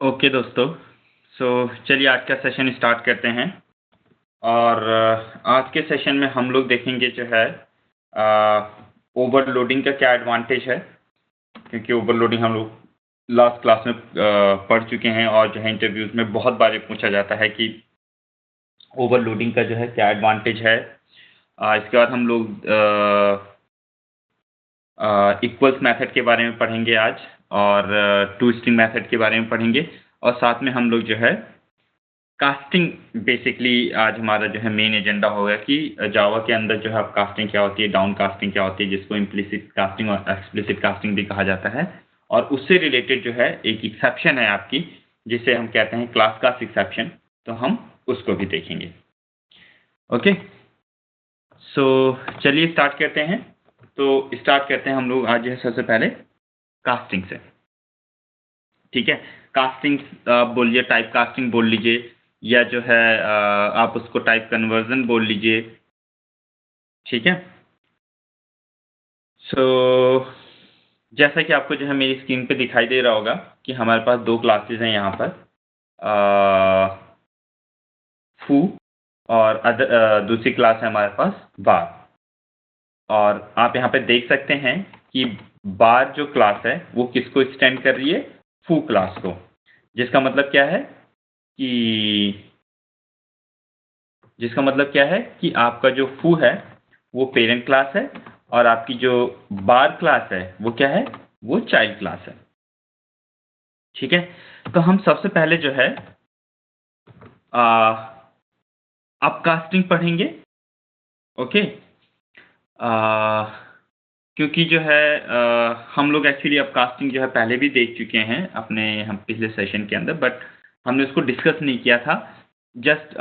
Okay दोस्तों, चलिए आज का सेशन स्टार्ट करते हैं। और आज के सेशन में हम लोग देखेंगे जो है ओवरलोडिंग का क्या एडवांटेज है, क्योंकि ओवरलोडिंग हम लोग लास्ट क्लास में पढ़ चुके हैं और जो है इंटरव्यूज में बहुत बार ये पूछा जाता है कि ओवरलोडिंग का जो है क्या एडवांटेज है। इसके बाद हम लोग इक्वल्स मेथड के बारे में पढ़ेंगे आज, और टू स्ट्रिंग मेथड के बारे में पढ़ेंगे, और साथ में हम लोग जो है कास्टिंग, बेसिकली आज हमारा जो है मेन एजेंडा होगा कि जावा के अंदर जो है अब कास्टिंग क्या होती है, डाउन कास्टिंग क्या होती है, जिसको इम्प्लिसिट कास्टिंग और एक्सप्लिसिट कास्टिंग भी कहा जाता है। और उससे रिलेटेड जो है एक एक्सेप्शन है आपकी, जिसे हम कहते हैं क्लास कास्ट एक्सेप्शन, तो हम उसको भी देखेंगे। ओके, चलिए स्टार्ट करते हैं। तो स्टार्ट करते हैं हम लोग आज जो है सबसे पहले कास्टिंग से। ठीक है, कास्टिंग बोल लीजिए, टाइप कास्टिंग बोल लीजिए, या जो है आप उसको टाइप कन्वर्जन बोल लीजिए। ठीक है, जैसा कि आपको जो है मेरी स्क्रीन पे दिखाई दे रहा होगा कि हमारे पास दो क्लासेस हैं यहाँ पर, फू और दूसरी क्लास है हमारे पास बार। और आप यहाँ पे देख सकते हैं कि बार जो क्लास है वो किसको एक्सटेंड कर रही है, फू क्लास को, जिसका मतलब क्या है कि आपका जो फू है वो पेरेंट क्लास है, और आपकी जो बार क्लास है वो क्या है, वो चाइल्ड क्लास है। ठीक है, तो हम सबसे पहले जो है अपकास्टिंग पढ़ेंगे। ओके, क्योंकि जो है हम लोग एक्चुअली अपकास्टिंग जो है पहले भी देख चुके हैं अपने हम पिछले सेशन के अंदर, बट हमने उसको डिस्कस नहीं किया था। जस्ट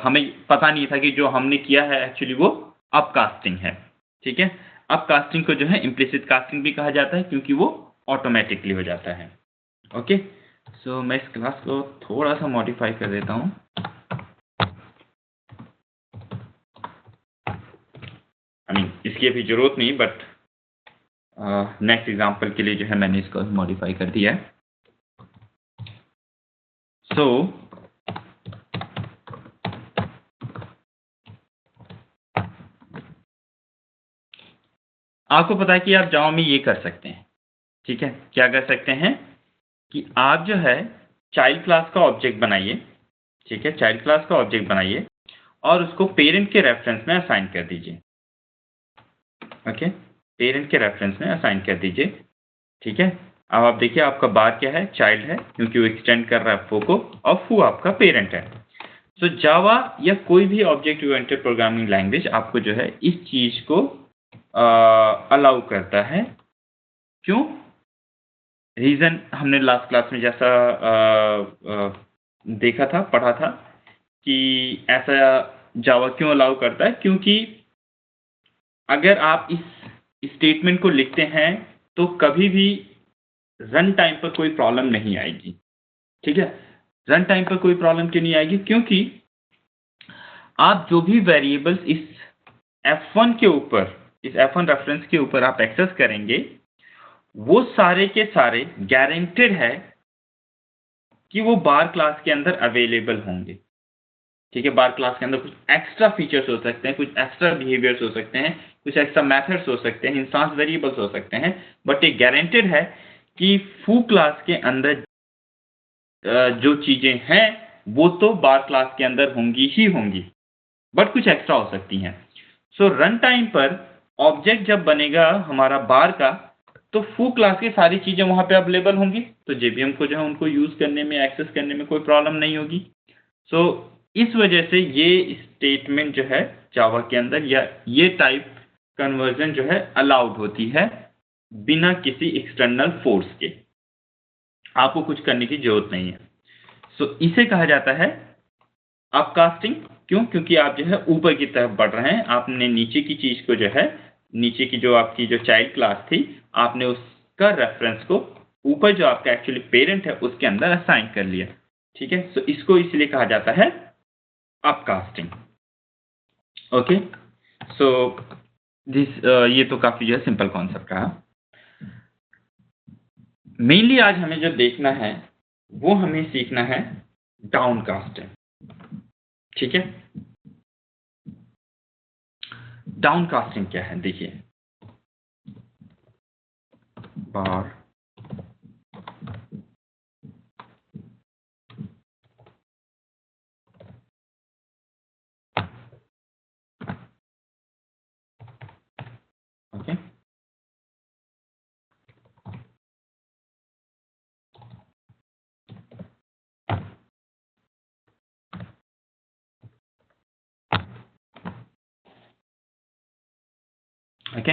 हमें पता नहीं था कि जो हमने किया है एक्चुअली वो अपकास्टिंग है। ठीक है, अपकास्टिंग को जो है इम्प्लिसिट कास्टिंग भी कहा जाता है, क्योंकि वो ऑटोमेटिकली हो जाता है। ओके, मैं इस क्लास को थोड़ा सा मॉडिफाई कर देता हूँ। इसकी अभी जरूरत नहीं, बट नेक्स्ट एग्जांपल के लिए जो है मैंने इसको मॉडिफाई कर दिया है। आपको पता है कि आप जावा में ये कर सकते हैं। ठीक है, क्या कर सकते हैं कि आप जो है चाइल्ड क्लास का ऑब्जेक्ट बनाइए। ठीक है, चाइल्ड क्लास का ऑब्जेक्ट बनाइए और उसको पेरेंट के रेफरेंस में असाइन कर दीजिए। ओके, पेरेंट के रेफरेंस में असाइन कर दीजिए। ठीक है, अब आप देखिए आपका बार क्या है, चाइल्ड है, क्योंकि वो एक्सटेंड कर रहा है फू को, और फू आपका पेरेंट है। जावा या कोई भी ऑब्जेक्ट ओरिएंटेड प्रोग्रामिंग लैंग्वेज आपको जो है इस चीज को अलाउ करता है। क्यों? रीजन हमने लास्ट क्लास में जैसा देखा था, पढ़ा था कि ऐसा जावा क्यों अलाउ करता है, क्योंकि अगर आप इस स्टेटमेंट को लिखते हैं तो कभी भी रन टाइम पर कोई प्रॉब्लम नहीं आएगी। ठीक है, रन टाइम पर कोई प्रॉब्लम क्यों नहीं आएगी? क्योंकि आप जो भी वेरिएबल्स इस F1 के ऊपर, इस F1 रेफरेंस के ऊपर आप एक्सेस करेंगे, वो सारे के सारे गारंटेड है कि वो बार क्लास के अंदर अवेलेबल होंगे। ठीक है, बार क्लास के अंदर कुछ एक्स्ट्रा फीचर्स हो सकते हैं, कुछ एक्स्ट्रा बिहेवियर्स हो सकते हैं, कुछ एक्स्ट्रा मेथड्स हो सकते हैं, इंस्टेंस वेरिएबल्स हो सकते हैं, बट ये गारंटेड है कि फू क्लास के अंदर जो चीजें हैं वो तो बार क्लास के अंदर होंगी ही होंगी, बट कुछ एक्स्ट्रा हो सकती हैं। रन टाइम पर ऑब्जेक्ट जब बनेगा हमारा बार का, तो फू क्लास की सारी चीजें वहां पे अवेलेबल होंगी, तो जेबीएम को जो है उनको यूज करने में, एक्सेस करने में कोई प्रॉब्लम नहीं होगी। इस वजह से ये स्टेटमेंट जो है जावा के अंदर, या ये टाइप कन्वर्जन जो है अलाउड होती है बिना किसी एक्सटर्नल फोर्स के। आपको कुछ करने की जरूरत नहीं है। इसे कहा जाता है अपकास्टिंग। क्यों? क्योंकि आप जो है ऊपर की तरफ बढ़ रहे हैं, आपने नीचे की चीज को जो है, नीचे की जो आपकी जो चाइल्ड क्लास थी, आपने उसका रेफरेंस को ऊपर जो आपका एक्चुअली पेरेंट है उसके अंदर असाइन कर लिया। ठीक है, इसको इसलिए कहा जाता है अपकास्टिंग। ओके, ये तो काफी जो है सिंपल कॉन्सेप्ट रहा। मेनली आज हमें जो देखना है वो हमें सीखना है डाउनकास्टिंग। ठीक है, डाउनकास्टिंग क्या है देखिए, बार ओके, ओके।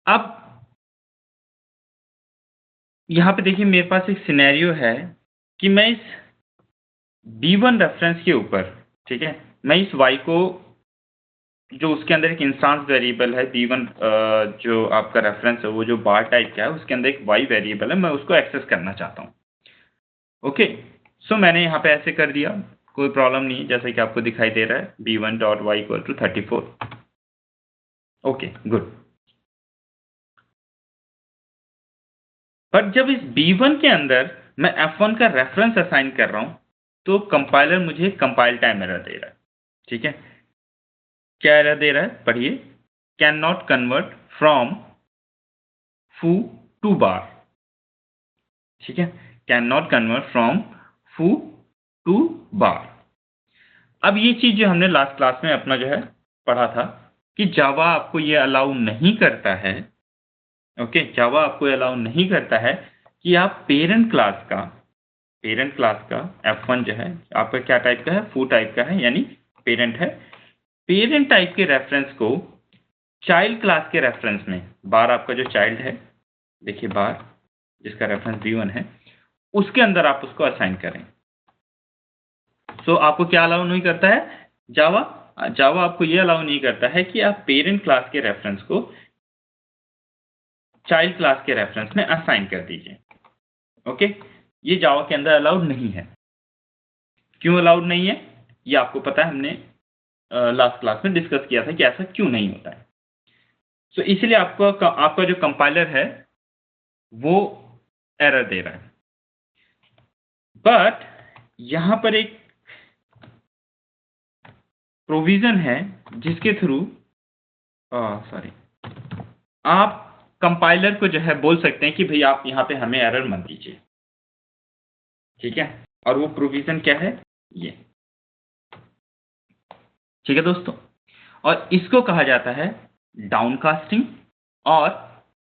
अब यहां पे देखिए मेरे पास एक सिनेरियो है कि मैं इस B1 रेफरेंस के ऊपर, ठीक है, मैं इस y को, जो उसके अंदर एक इंस्टांस वेरिएबल है B1, जो आपका रेफरेंस है वो जो बार टाइप का है उसके अंदर एक y वेरिएबल है, मैं उसको एक्सेस करना चाहता हूँ। ओके, सो मैंने यहाँ पे ऐसे कर दिया, कोई प्रॉब्लम नहीं है, जैसे कि आपको दिखाई दे रहा है B1.y = 34। Okay, good. बट जब इस B1 के अंदर मैं F1 का रेफरेंस असाइन कर रहा हूं तो कंपाइलर मुझे कंपाइल टाइम एरर दे रहा है। ठीक है, क्या एरर दे रहा है, पढ़िए, कैन नॉट कन्वर्ट फ्रॉम फू टू बार। ठीक है, कैन नॉट कन्वर्ट फ्रॉम फू टू बार। अब ये चीज जो हमने लास्ट क्लास में अपना जो है पढ़ा था कि जावा आपको ये अलाउ नहीं करता है, ओके, जावा आपको अलाउ नहीं करता है कि आप पेरेंट क्लास का F1 जो है आपका क्या टाइप का है, फू टाइप का है, यानी पेरेंट है, पेरेंट टाइप के रेफरेंस को चाइल्ड क्लास के रेफरेंस में, बार आपका जो चाइल्ड है, देखिए बार जिसका रेफरेंस B1 है, उसके अंदर आप उसको असाइन करें। सो आपको क्या अलाउ नहीं करता है, जावा आपको ये अलाउ नहीं करता है कि आप पेरेंट क्लास के रेफरेंस को चाइल्ड क्लास के रेफरेंस में असाइन कर दीजिए। ओके, ये जावा के अंदर अलाउड नहीं है। क्यों अलाउड नहीं है, ये आपको पता है, हमने लास्ट क्लास में डिस्कस किया था कि ऐसा क्यों नहीं होता है। सो इसलिए आपका जो कंपाइलर है वो एरर दे रहा है। बट यहां पर एक प्रोविजन है जिसके थ्रू आप कंपाइलर को जो है बोल सकते हैं कि भाई आप यहां पे हमें एरर मत दीजिए। ठीक है, और वो प्रोविजन क्या है, ये। ठीक है दोस्तों, और इसको कहा जाता है डाउनकास्टिंग और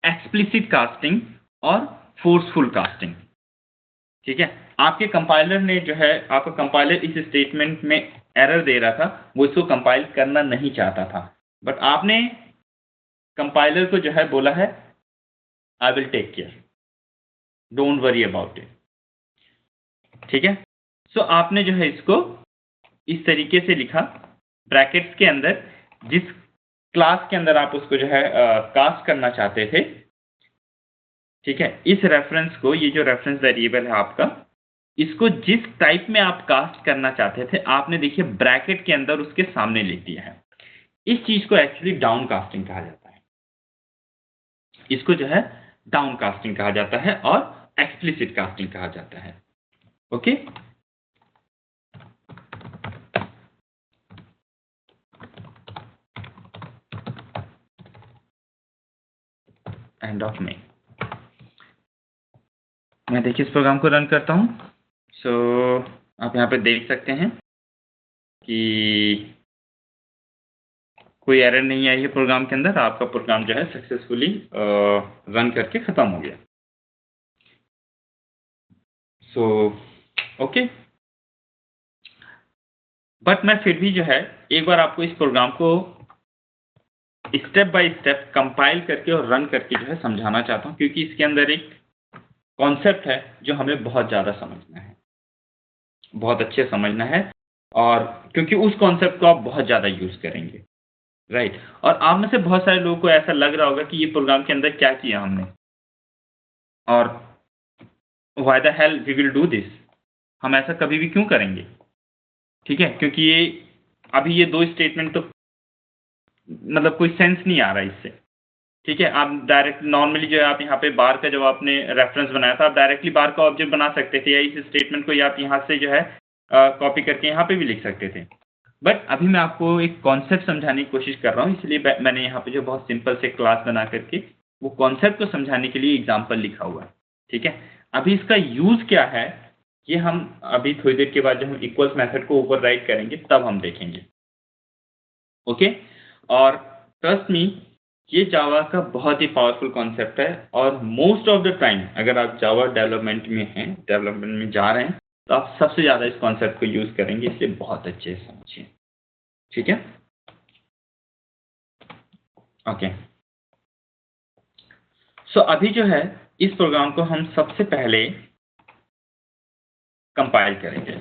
एक्सप्लिसिट कास्टिंग और फोर्सफुल कास्टिंग। ठीक है, आपके कंपाइलर ने जो है, आपका कंपाइलर इस स्टेटमेंट में एरर दे रहा था, वो इसको कंपाइल करना नहीं चाहता था, बट आपने कंपाइलर को जो है बोला है I will take care, don't worry about it. ठीक है, सो आपने जो है इसको इस तरीके से लिखा, ब्रैकेट्स के अंदर जिस क्लास के अंदर आप उसको जो है कास्ट करना चाहते थे, ठीक है, इस रेफरेंस को, ये जो रेफरेंस वेरिएबल है आपका, इसको जिस टाइप में आप कास्ट करना चाहते थे, आपने देखिए ब्रैकेट के अंदर उसके सामने लिख दिया है। इस चीज को एक्चुअली डाउन कास्टिंग कहा जाता है। इसको जो है डाउन कास्टिंग कहा जाता है और एक्सप्लिसिट कास्टिंग कहा जाता है। ओके, एंड ऑफ में मैं देखिए इस प्रोग्राम को रन करता हूं। सो आप यहां पे देख सकते हैं कि कोई एरर नहीं आई है प्रोग्राम के अंदर, आपका प्रोग्राम जो है सक्सेसफुली रन करके खत्म हो गया। सो ओके, बट मैं फिर भी जो है एक बार आपको इस प्रोग्राम को स्टेप बाय स्टेप कंपाइल करके और रन करके जो है समझाना चाहता हूं, क्योंकि इसके अंदर एक कॉन्सेप्ट है जो हमें बहुत ज़्यादा समझना है, बहुत अच्छे समझना है, और क्योंकि उस कॉन्सेप्ट को आप बहुत ज़्यादा यूज़ करेंगे, राइट। और आप में से बहुत सारे लोगों को ऐसा लग रहा होगा कि ये प्रोग्राम के अंदर क्या किया हमने, और why the hell we will do this, हम ऐसा कभी भी क्यों करेंगे। ठीक है, क्योंकि ये अभी ये दो स्टेटमेंट तो मतलब कोई सेंस नहीं आ रहा इससे। ठीक है, आप डायरेक्ट नॉर्मली जो है आप यहाँ पे बार का जब आपने रेफरेंस बनाया था, आप डायरेक्टली बार का ऑब्जेक्ट बना सकते थे, या इस स्टेटमेंट को ही आप यहाँ से जो है कॉपी करके यहाँ पे भी लिख सकते थे। बट अभी मैं आपको एक कॉन्सेप्ट समझाने की कोशिश कर रहा हूँ, इसलिए मैंने यहाँ पे जो बहुत सिंपल से क्लास बना करके वो कॉन्सेप्ट को समझाने के लिए एग्जाम्पल लिखा हुआ है। ठीक है, अभी इसका यूज क्या है ये हम अभी थोड़ी देर के बाद जब हम इक्वल्स मेथड को ओवरराइड करेंगे तब हम देखेंगे। ओके, और ट्रस्ट मी, ये जावा का बहुत ही पावरफुल कॉन्सेप्ट है, और मोस्ट ऑफ द टाइम अगर आप जावा डेवलपमेंट में हैं, डेवलपमेंट में जा रहे हैं, तो आप सबसे ज़्यादा इस कॉन्सेप्ट को यूज़ करेंगे, इसलिए बहुत अच्छे से समझिए। ठीक है, ओके। सो अभी जो है इस प्रोग्राम को हम सबसे पहले कंपाइल करेंगे।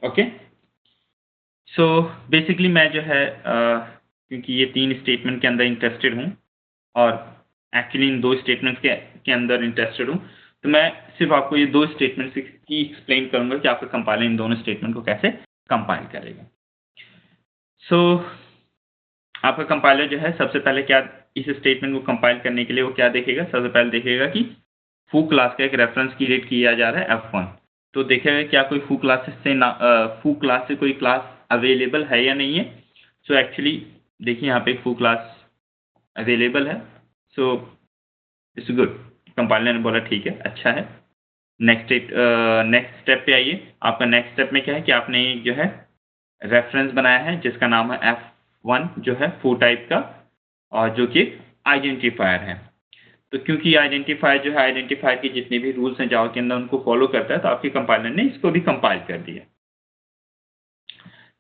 ओके, सो बेसिकली मैं जो है क्योंकि ये 3 स्टेटमेंट के अंदर इंटरेस्टेड हूँ, और एक्चुअली इन 2 स्टेटमेंट्स के अंदर इंटरेस्टेड हूँ, तो मैं सिर्फ आपको ये 2 स्टेटमेंट्स ही एक्सप्लेन करूँगा कि आपका कंपाइलर इन दोनों स्टेटमेंट को कैसे कंपाइल करेगा। सो आपका कंपाइलर जो है सबसे पहले क्या, इस स्टेटमेंट को कंपाइल करने के लिए वो क्या देखेगा, सबसे पहले देखेगा कि फू क्लास का एक रेफरेंस क्रिएट किया जा रहा है F1, तो देखेगा क्या कोई फू क्लास से कोई क्लास अवेलेबल है या नहीं है। सो एक्चुअली देखिए यहाँ पे फू क्लास अवेलेबल है, सो इट्स गुड, कंपाइलर ने बोला ठीक है, अच्छा है। नेक्स्ट स्टेप पे आइए। आपका नेक्स्ट स्टेप में क्या है कि आपने जो है रेफरेंस बनाया है जिसका नाम है F1 जो है फू टाइप का, और जो कि आइडेंटिफायर है। तो क्योंकि आइडेंटिफायर जो है आइडेंटिफायर के जितने भी रूल्स हैं जावा के अंदर उनको फॉलो करता है, तो आपके कंपाइलर ने इसको भी कंपाइल कर दिया।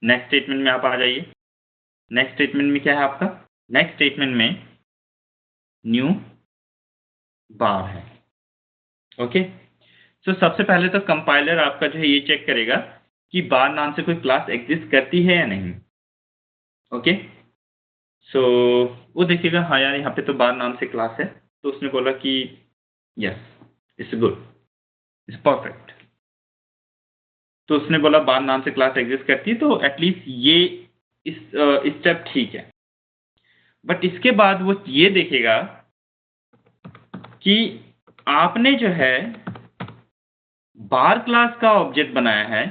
नेक्स्ट स्टेटमेंट में आप आ जाइए। नेक्स्ट स्टेटमेंट में क्या है आपका, नेक्स्ट स्टेटमेंट में न्यू बार है। ओके, तो सबसे पहले तो कंपाइलर आपका जो है ये चेक करेगा कि बार नाम से कोई क्लास एग्जिस्ट करती है या नहीं। ओके, सो वो देखेगा हाँ यार यहाँ पे तो बार नाम से क्लास है, तो उसने बोला कि yes it's good, it's perfect. तो उसने बोला बार नाम से क्लास एग्जिस्ट करती है, तो एटलीस्ट ये इस स्टेप ठीक है। बट इसके बाद वो ये देखेगा कि आपने जो है बार क्लास का ऑब्जेक्ट बनाया है,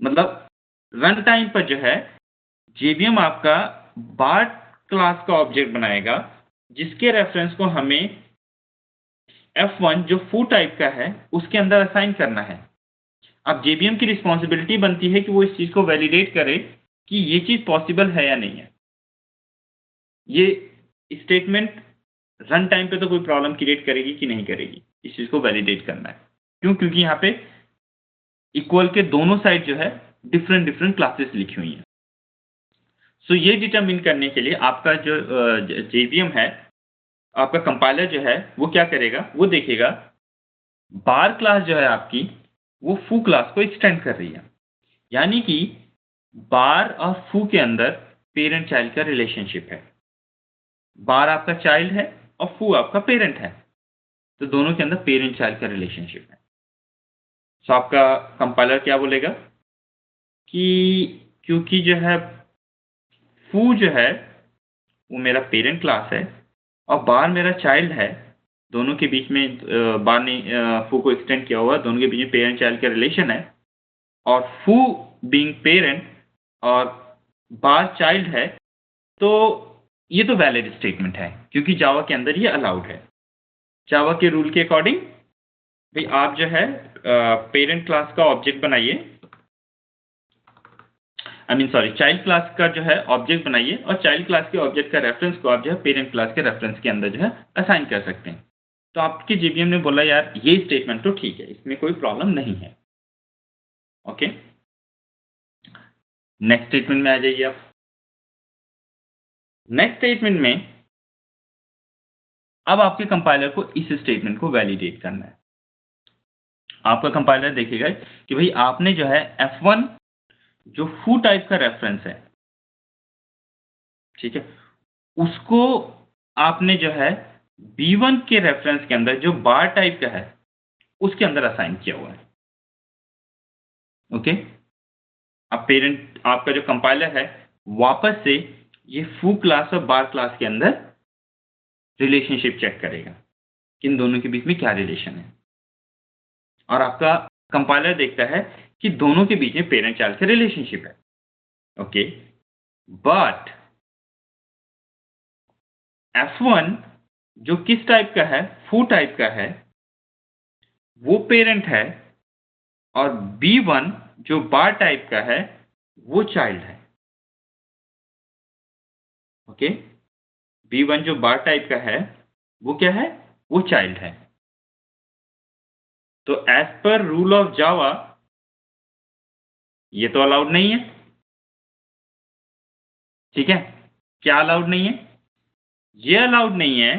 मतलब रन टाइम पर जो है जेवीएम आपका बार क्लास का ऑब्जेक्ट बनाएगा, जिसके रेफरेंस को हमें F1 जो फू टाइप का है उसके अंदर असाइन करना है। अब जेवीएम की रिस्पॉन्सिबिलिटी बनती है कि वो इस चीज को वैलिडेट करे कि ये चीज पॉसिबल है या नहीं है। ये स्टेटमेंट रन टाइम पे तो कोई प्रॉब्लम क्रिएट करेगी कि नहीं करेगी, इस चीज को वैलिडेट करना है। क्यों? क्योंकि यहाँ पे इक्वल के दोनों साइड जो है डिफरेंट डिफरेंट क्लासेस लिखी हुई हैं। सो ये डिटरमिन करने के लिए आपका जो जेवीएम है, आपका कंपाइलर जो है वो क्या करेगा, वो देखेगा बार क्लास जो है आपकी वो फू क्लास को एक्सटेंड कर रही है, यानी कि बार और फू के अंदर पेरेंट चाइल्ड का रिलेशनशिप है। बार आपका चाइल्ड है और फू आपका पेरेंट है, तो दोनों के अंदर पेरेंट चाइल्ड का रिलेशनशिप है। सो आपका कंपाइलर क्या बोलेगा कि क्योंकि जो है फू जो है वो मेरा पेरेंट क्लास है और बार मेरा चाइल्ड है, दोनों के बीच में बार ने फू को एक्सटेंड किया हुआ, दोनों के बीच में पेरेंट चाइल्ड का रिलेशन है, और फू बीइंग पेरेंट और बार चाइल्ड है, तो ये तो वैलिड स्टेटमेंट है क्योंकि जावा के अंदर ये अलाउड है। जावा के रूल के अकॉर्डिंग भाई आप जो है पेरेंट क्लास का ऑब्जेक्ट बनाइए, चाइल्ड क्लास का जो है ऑब्जेक्ट बनाइए, और चाइल्ड क्लास के ऑब्जेक्ट का रेफरेंस को आप जो है पेरेंट क्लास के रेफरेंस के अंदर जो है असाइन कर सकते हैं। तो आपके जेवीएम ने बोला यार ये स्टेटमेंट तो ठीक है, इसमें कोई प्रॉब्लम नहीं है। ओके, नेक्स्ट स्टेटमेंट में आ जाइए आप। नेक्स्ट स्टेटमेंट में अब आपके कंपाइलर को इस स्टेटमेंट को वैलिडेट करना है। आपका कंपाइलर देखेगा कि भाई आपने जो है F1 जो फू टाइप का रेफरेंस है, ठीक है, उसको आपने जो है B1 के रेफरेंस के अंदर जो बार टाइप का है उसके अंदर असाइन किया हुआ है। ओके, अब पेरेंट आपका जो कंपाइलर है वापस से ये फू क्लास और बार क्लास के अंदर रिलेशनशिप चेक करेगा कि इन दोनों के बीच में क्या रिलेशन है, और आपका कंपाइलर देखता है कि दोनों के बीच में पेरेंट चाइल्ड से रिलेशनशिप है। ओके, बट F1 जो किस टाइप का है, फू टाइप का है, वो पेरेंट है, और B1 जो बार टाइप का है वो चाइल्ड है। ओके, B1 जो बार टाइप का है वो क्या है, वो चाइल्ड है। तो as per rule of Java ये तो अलाउड नहीं है। ठीक है, क्या अलाउड नहीं है? ये अलाउड नहीं है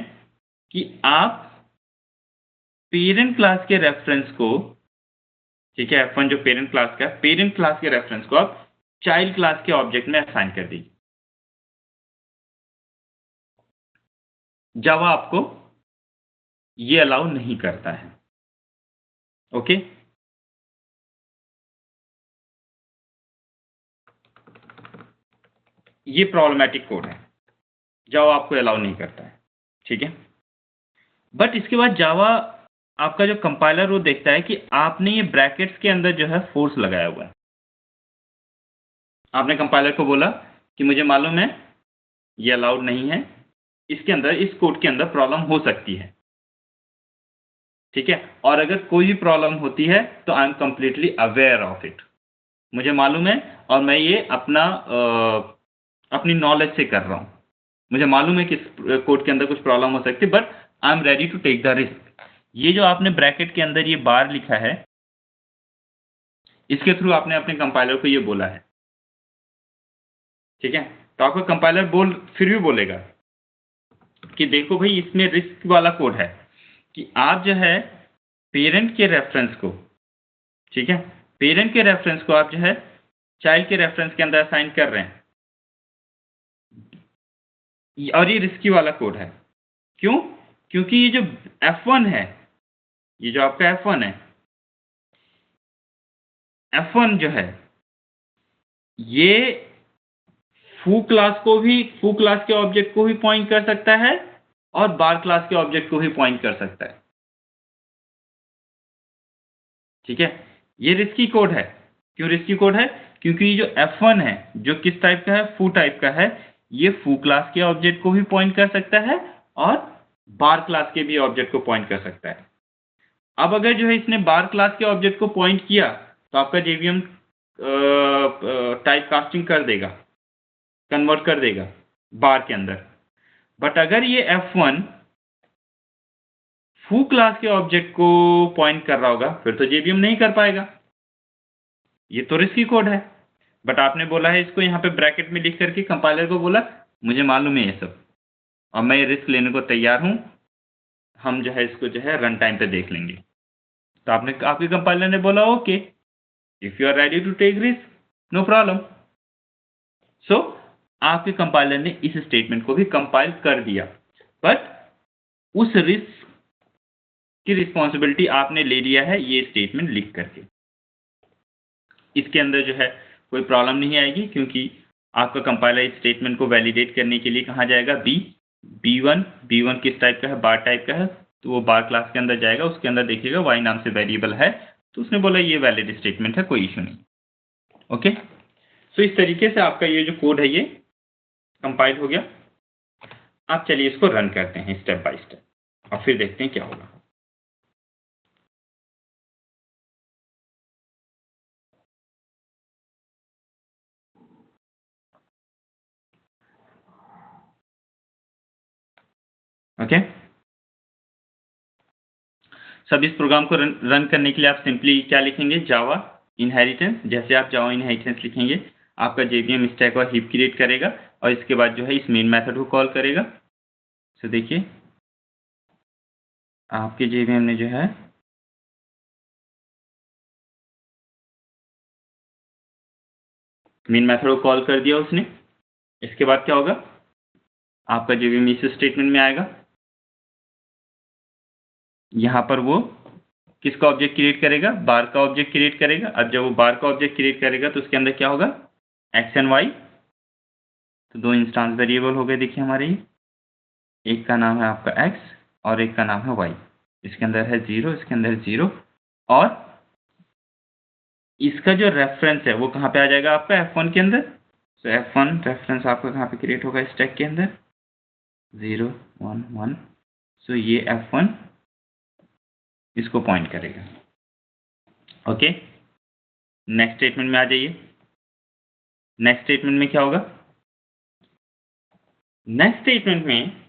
कि आप पेरेंट क्लास के रेफरेंस को, ठीक है, F1 जो पेरेंट क्लास का है, पेरेंट क्लास के रेफरेंस को आप चाइल्ड क्लास के ऑब्जेक्ट में असाइन कर दीजिए। जावा आपको ये अलाउ नहीं करता है। ओके, ये प्रॉब्लमैटिक कोड है, जावा आपको अलाउ नहीं करता है। ठीक है, बट इसके बाद जावा आपका जो कंपाइलर वो देखता है कि आपने ये ब्रैकेट्स के अंदर जो है फोर्स लगाया हुआ है। आपने कंपाइलर को बोला कि मुझे मालूम है ये अलाउड नहीं है, इसके अंदर, इस कोड के अंदर प्रॉब्लम हो सकती है। ठीक है, और अगर कोई भी प्रॉब्लम होती है तो I am completely aware of it, मुझे मालूम है, और मैं ये अपनी नॉलेज से कर रहा हूँ। मुझे मालूम है कि इस कोड के अंदर कुछ प्रॉब्लम हो सकती है, but I am ready to take the risk. ये जो आपने ब्रैकेट के अंदर ये बार लिखा है, इसके थ्रू आपने अपने कंपाइलर को ये बोला है। ठीक है, तो आपका कंपाइलर फिर भी बोलेगा कि देखो भाई, इसमें रिस्क वाला कोड है कि आप जो है पेरेंट के रेफरेंस को, ठीक है, पेरेंट के रेफरेंस को आप जो है चाइल्ड के रेफरेंस के अंदर असाइन कर रहे हैं, और ये रिस्की वाला कोड है। क्यों? क्योंकि ये जो F1 है, ये जो आपका F1 है, F1 जो है ये फू क्लास के ऑब्जेक्ट को भी पॉइंट कर सकता है, और बार क्लास के ऑब्जेक्ट को भी पॉइंट कर सकता है। ठीक है, ये रिस्की कोड है। क्यों रिस्की कोड है? क्योंकि ये जो F1 है, जो किस टाइप का है, फू टाइप का है, ये फू क्लास के ऑब्जेक्ट को भी पॉइंट कर सकता है, और बार क्लास के भी ऑब्जेक्ट को पॉइंट कर सकता है। अब अगर जो है इसने बार क्लास के ऑब्जेक्ट को पॉइंट किया तो आपका JVM टाइप कास्टिंग कर देगा, कन्वर्ट कर देगा बार के अंदर। बट अगर ये F1 फू क्लास के ऑब्जेक्ट को पॉइंट कर रहा होगा, फिर तो JVM नहीं कर पाएगा। ये तो रिस्की कोड है। बट आपने बोला है इसको यहाँ पे ब्रैकेट में लिख करके, कंपाइलर को बोला मुझे मालूम है ये सब, और मैं ये रिस्क लेने को तैयार हूँ, हम जो है इसको जो है रन टाइम पे देख लेंगे। तो आपके कंपाइलर ने बोला okay, if you are ready to take risk, no problem. So आपके कंपाइलर ने इस स्टेटमेंट को भी कंपाइल कर दिया, बट उस रिस्क की रिस्पॉन्सिबिलिटी आपने ले लिया है ये स्टेटमेंट लिख करके। इसके अंदर जो है कोई प्रॉब्लम नहीं आएगी, क्योंकि आपका कंपाइलर इस स्टेटमेंट को वैलिडेट करने के लिए कहाँ जाएगा, B1 किस टाइप का है, बार टाइप का है, तो वो बार क्लास के अंदर जाएगा, उसके अंदर देखिएगा y नाम से वेरिएबल है, तो उसने बोला ये वैलिड स्टेटमेंट है, कोई इशू नहीं। ओके, सो इस तरीके से आपका ये जो कोड है ये कंपाइल हो गया। आप चलिए इसको रन करते हैं स्टेप बाय स्टेप, और फिर देखते हैं क्या होगा। ओके, सब इस प्रोग्राम को रन करने के लिए आप सिंपली क्या लिखेंगे, जावा इनहेरिटेंस। जैसे आप जावा इनहेरिटेंस लिखेंगे, आपका JVM स्टैक और हीप क्रिएट करेगा, और इसके बाद जो है इस मेन मेथड को कॉल करेगा। तो देखिए आपके JVM ने जो है मेन मेथड को कॉल कर दिया उसने। इसके बाद क्या होगा, आपका JVM इस स्टेटमेंट में आएगा, यहाँ पर वो किसका ऑब्जेक्ट क्रिएट करेगा, बार का ऑब्जेक्ट क्रिएट करेगा। अब जब वो बार का ऑब्जेक्ट क्रिएट करेगा तो उसके अंदर क्या होगा, X एंड Y, तो दो इंस्टांस वेरिएबल हो गए देखिए हमारे ये। एक का नाम है आपका x और एक का नाम है y। इसके अंदर है 0, इसके अंदर 0, और इसका जो रेफरेंस है वो कहाँ पे आ जाएगा आपका f1 के अंदर। तो f1 रेफरेंस आपका कहाँ पे क्रिएट होगा स्टैक के अंदर, 0 1 1। सो ये f1 इसको पॉइंट करेगा। ओके, नेक्स्ट स्टेटमेंट में आ जाइए। नेक्स्ट स्टेटमेंट में क्या होगा, नेक्स्ट स्टेटमेंट में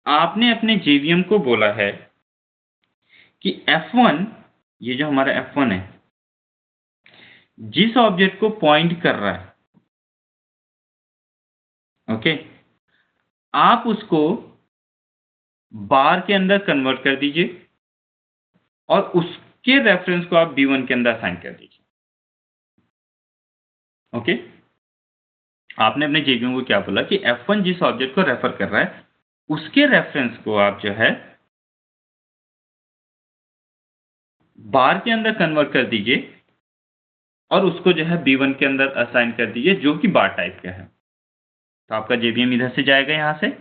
आपने अपने जेवीएम को बोला है कि f1, ये जो हमारा f1 है, जिस ऑब्जेक्ट को पॉइंट कर रहा है, ओके, आप उसको बार के अंदर कन्वर्ट कर दीजिए और उसके रेफरेंस को आप b1 के अंदर असाइन कर दीजिए। ओके, आपने अपने जेवीएम को क्या बोला कि f1 जिस ऑब्जेक्ट को रेफर कर रहा है उसके रेफरेंस को आप जो है बार के अंदर कन्वर्ट कर दीजिए और उसको जो है b1 के अंदर असाइन कर दीजिए जो कि बार टाइप का है। तो आपका जेवीएम इधर से जाएगा यहाँ से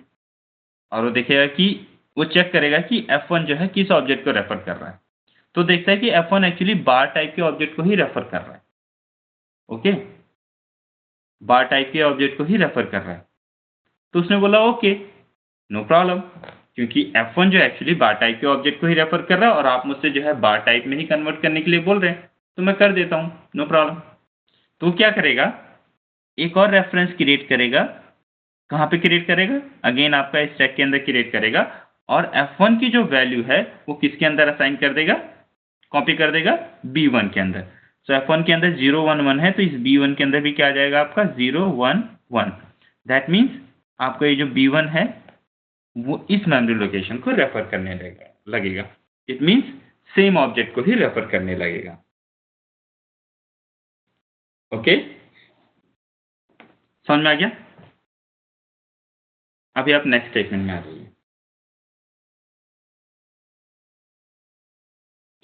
और वो देखेगा कि वो चेक करेगा कि f1 जो है किस ऑब्जेक्ट को रेफर कर रहा है। तो देखता है कि f1 एक्चुअली बार टाइप के ऑब्जेक्ट को ही रेफर कर रहा है। ओके, बार टाइप के ऑब्जेक्ट को ही रेफर कर रहा है। तो उसने बोला ओके, नो प्रॉब्लम, क्योंकि f1 जो एक्चुअली बार टाइप के ऑब्जेक्ट को ही रेफर कर रहा है और आप मुझसे जो है बार टाइप में ही कन्वर्ट करने के लिए बोल रहे हैं, तो मैं कर देता हूँ, नो प्रॉब्लम। तो वो क्या करेगा, एक और रेफरेंस क्रिएट करेगा। कहाँ पे क्रिएट करेगा, अगेन आपका स्टैक के अंदर क्रिएट करेगा और f1 की जो वैल्यू है वो किसके अंदर असाइन कर देगा, कॉपी कर देगा b1 के अंदर। तो f1 के अंदर 0 1 1 है, तो इस b1 के अंदर भी क्या आ जाएगा आपका 0 1 1। दैट मीन्स आपका ये जो b1 है वो इस मेमोरी लोकेशन को रेफर करने लगेगा। इट मीन्स सेम ऑब्जेक्ट को ही रेफर करने लगेगा। ओके, समझ में आ गया। अभी आप नेक्स्ट स्टेटमेंट में आ जाइए।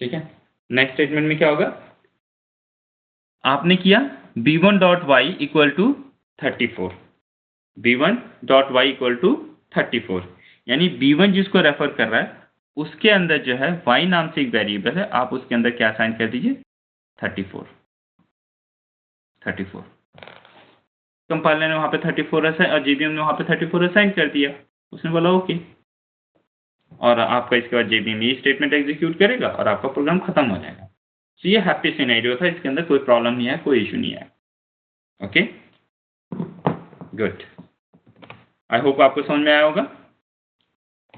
ठीक है, नेक्स्ट स्टेटमेंट में क्या होगा, आपने किया b1.y equal to 34, b1.y equal to 34, यानी b1 जिसको रेफर कर रहा है उसके अंदर जो है y नाम से एक वेरिएबल है, आप उसके अंदर क्या असाइन कर दीजिए, 34। कंपाइलर ने वहां पे 34 असाइन और जेवीएम ने वहां पे 34 असाइन कर दिया। उसने बोला ओके, और आपका इसके बाद जेवीएम ये स्टेटमेंट एग्जीक्यूट करेगा और आपका प्रोग्राम खत्म हो जाएगा। तो ये हैप्पी सिनेरियो था, इसके अंदर कोई प्रॉब्लम नहीं है, कोई इशू नहीं है। ओके, गुड, आई होप आपको समझ में आया होगा।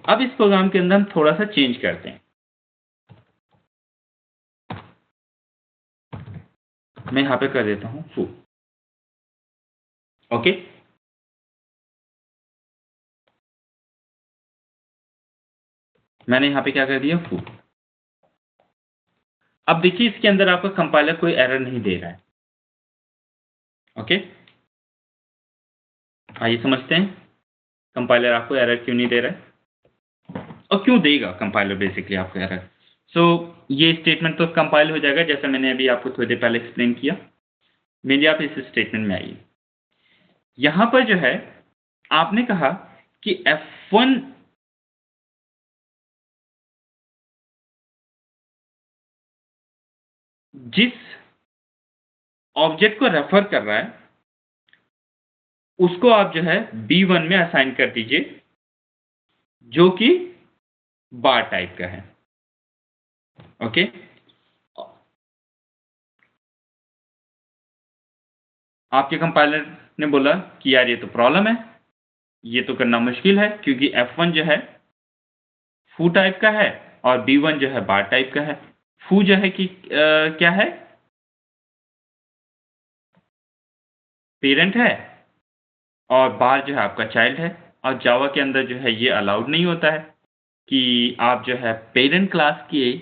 अब इस प्रोग्राम के अंदर हम थोड़ा सा चेंज करते हैं। मैं यहां पे कर देता हूं फू। ओके, मैंने यहां पे क्या कर दिया, फू। अब देखिए इसके अंदर आपका कंपाइलर कोई एरर नहीं दे रहा है। ओके, आइए समझते हैं कंपाइलर आपको एरर क्यों नहीं दे रहा है और क्यों देगा कंपाइलर बेसिकली आपको एरर। सो ये स्टेटमेंट तो कंपाइल हो जाएगा जैसा मैंने अभी आपको थोड़ी देर पहले एक्सप्लेन किया। मेरे आप इस स्टेटमेंट में आइए। यहां पर जो है आपने कहा कि f1 जिस ऑब्जेक्ट को रेफर कर रहा है उसको आप जो है b1 में असाइन कर दीजिए जो कि बार टाइप का है। ओके, आपके कंपाइलर ने बोला कि यार ये तो प्रॉब्लम है, ये तो करना मुश्किल है क्योंकि f1 जो है फू टाइप का है और b1 जो है बार टाइप का है। फू जो है कि क्या है, पेरेंट है, और बार जो है आपका चाइल्ड है। और जावा के अंदर जो है ये अलाउड नहीं होता है कि आप जो है पेरेंट क्लास के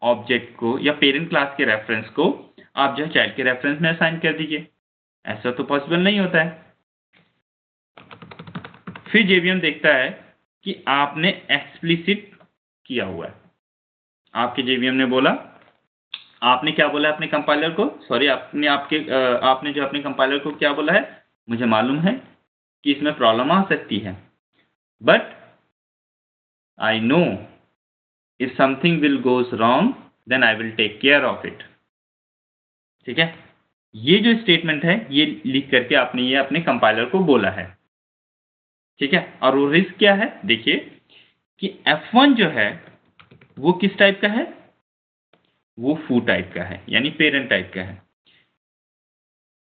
ऑब्जेक्ट को या पेरेंट क्लास के रेफरेंस को आप जो है चाइल्ड के रेफरेंस में असाइन कर दीजिए। ऐसा तो पॉसिबल नहीं होता है। फिर जेवीएम देखता है कि आपने एक्सप्लिसिट किया हुआ है। आपके जेवीएम ने बोला, आपने क्या बोला अपने कंपाइलर को, सॉरी आपने जो अपने कंपाइलर को क्या बोला है, मुझे मालूम है कि इसमें प्रॉब्लम आ सकती है, but I know if something will goes wrong, then I will take care of it. ठीक है, ये जो स्टेटमेंट है ये लिख करके आपने ये अपने कंपाइलर को बोला है। ठीक है, और वो रिस्क क्या है, देखिए कि F1 जो है वो किस टाइप का है, वो फू टाइप का है, यानी पेरेंट टाइप का है।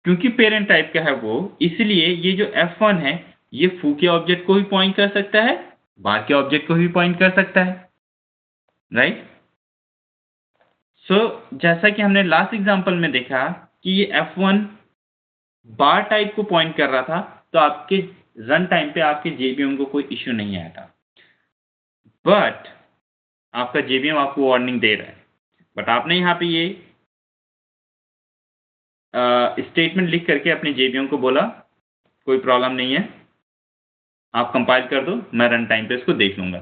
क्योंकि पेरेंट टाइप का है वो, इसलिए ये जो F1 है ये फू के ऑब्जेक्ट को भी पॉइंट कर सकता है, बार के ऑब्जेक्ट को भी पॉइंट कर सकता है, राइट। सो जैसा कि हमने लास्ट एग्जांपल में देखा कि ये F1 बार टाइप को पॉइंट कर रहा था, तो आपके रन टाइम पे आपके JVM को कोई इश्यू नहीं आया था, बट आपका JVM आपको वार्निंग दे रहा है। बट आपने यहाँ पे ये स्टेटमेंट लिख करके अपने JVM को बोला कोई प्रॉब्लम नहीं है, आप कंपाइल कर दो, मैं रन टाइम पे इसको देख लूंगा।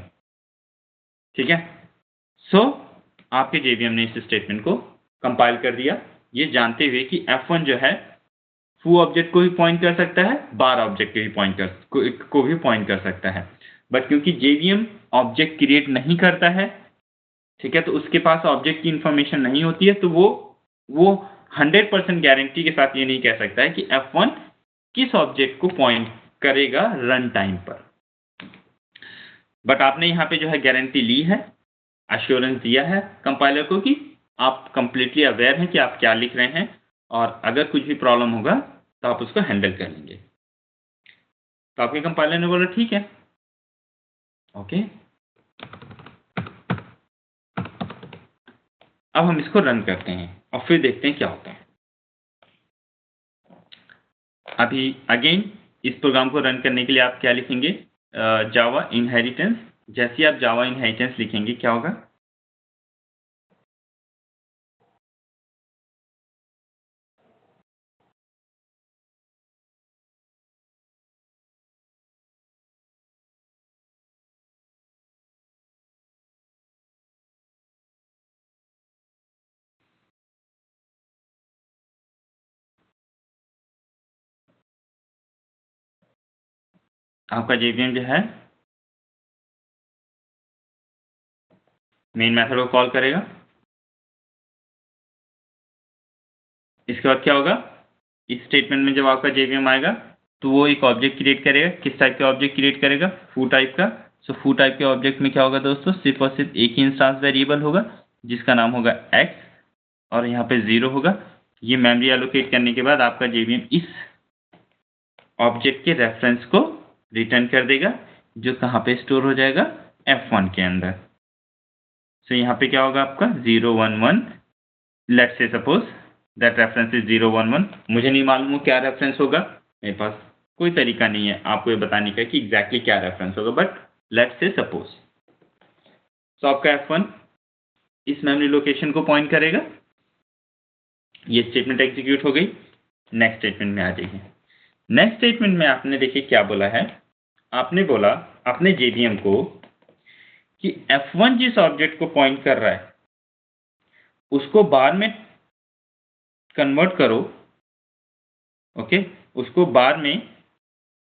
ठीक है, सो आपके JVM ने इस स्टेटमेंट को कंपाइल कर दिया, ये जानते हुए कि F1 जो है फू ऑब्जेक्ट को भी पॉइंट कर सकता है, बार ऑब्जेक्ट को भी पॉइंट कर सकता है। बट क्योंकि JVM ऑब्जेक्ट क्रिएट नहीं करता है, ठीक है, तो उसके पास ऑब्जेक्ट की इंफॉर्मेशन नहीं होती है, तो वो 100% गारंटी के साथ ये नहीं कह सकता है कि F1 किस ऑब्जेक्ट को पॉइंट करेगा रन टाइम पर। बट आपने यहाँ पे जो है गारंटी ली है, एश्योरेंस दिया है कंपाइलर को कि आप कंप्लीटली अवेयर हैं कि आप क्या लिख रहे हैं, और अगर कुछ भी प्रॉब्लम होगा तो आप उसको हैंडल कर लेंगे। तो आपके कंपाइलर ने बोला ठीक है, ओके। अब हम इसको रन करते हैं और फिर देखते हैं क्या होता है। अभी अगेन इस प्रोग्राम को रन करने के लिए आप क्या लिखेंगे, जावा इनहेरिटेंस। जैसे ही आप जावा इनहेरिटेंस लिखेंगे क्या होगा, आपका JVM जो है मेन मेथड को कॉल करेगा। इसके बाद क्या होगा, इस स्टेटमेंट में जब आपका JVM आएगा तो वो एक ऑब्जेक्ट क्रिएट करेगा। किस टाइप का ऑब्जेक्ट क्रिएट करेगा, फू टाइप का। सो फू टाइप के ऑब्जेक्ट में क्या होगा दोस्तों, सिर्फ और सिर्फ एक ही इंस्टांस वेरिएबल होगा जिसका नाम होगा x, और यहाँ पे 0 होगा। ये मेमोरी एलोकेट करने के बाद आपका JVM इस ऑब्जेक्ट के रेफरेंस को रिटर्न कर देगा, जो कहाँ पे स्टोर हो जाएगा, F1 के अंदर। सो यहाँ पे क्या होगा आपका 011, let's say suppose that reference is 011। मुझे नहीं मालूम हो क्या रेफरेंस होगा, मेरे पास कोई तरीका नहीं है आपको ये बताने का कि एग्जैक्टली क्या रेफरेंस होगा, बट लेट्स से सपोज। सो आपका F1 इस मेमोरी लोकेशन को पॉइंट करेगा। ये स्टेटमेंट एग्जीक्यूट हो गई। नेक्स्ट स्टेटमेंट में आ जाइए। नेक्स्ट स्टेटमेंट में आपने देखिए क्या बोला है, आपने बोला अपने JVM को कि F1 जिस ऑब्जेक्ट को पॉइंट कर रहा है उसको बार में कन्वर्ट करो, ओके, उसको बार में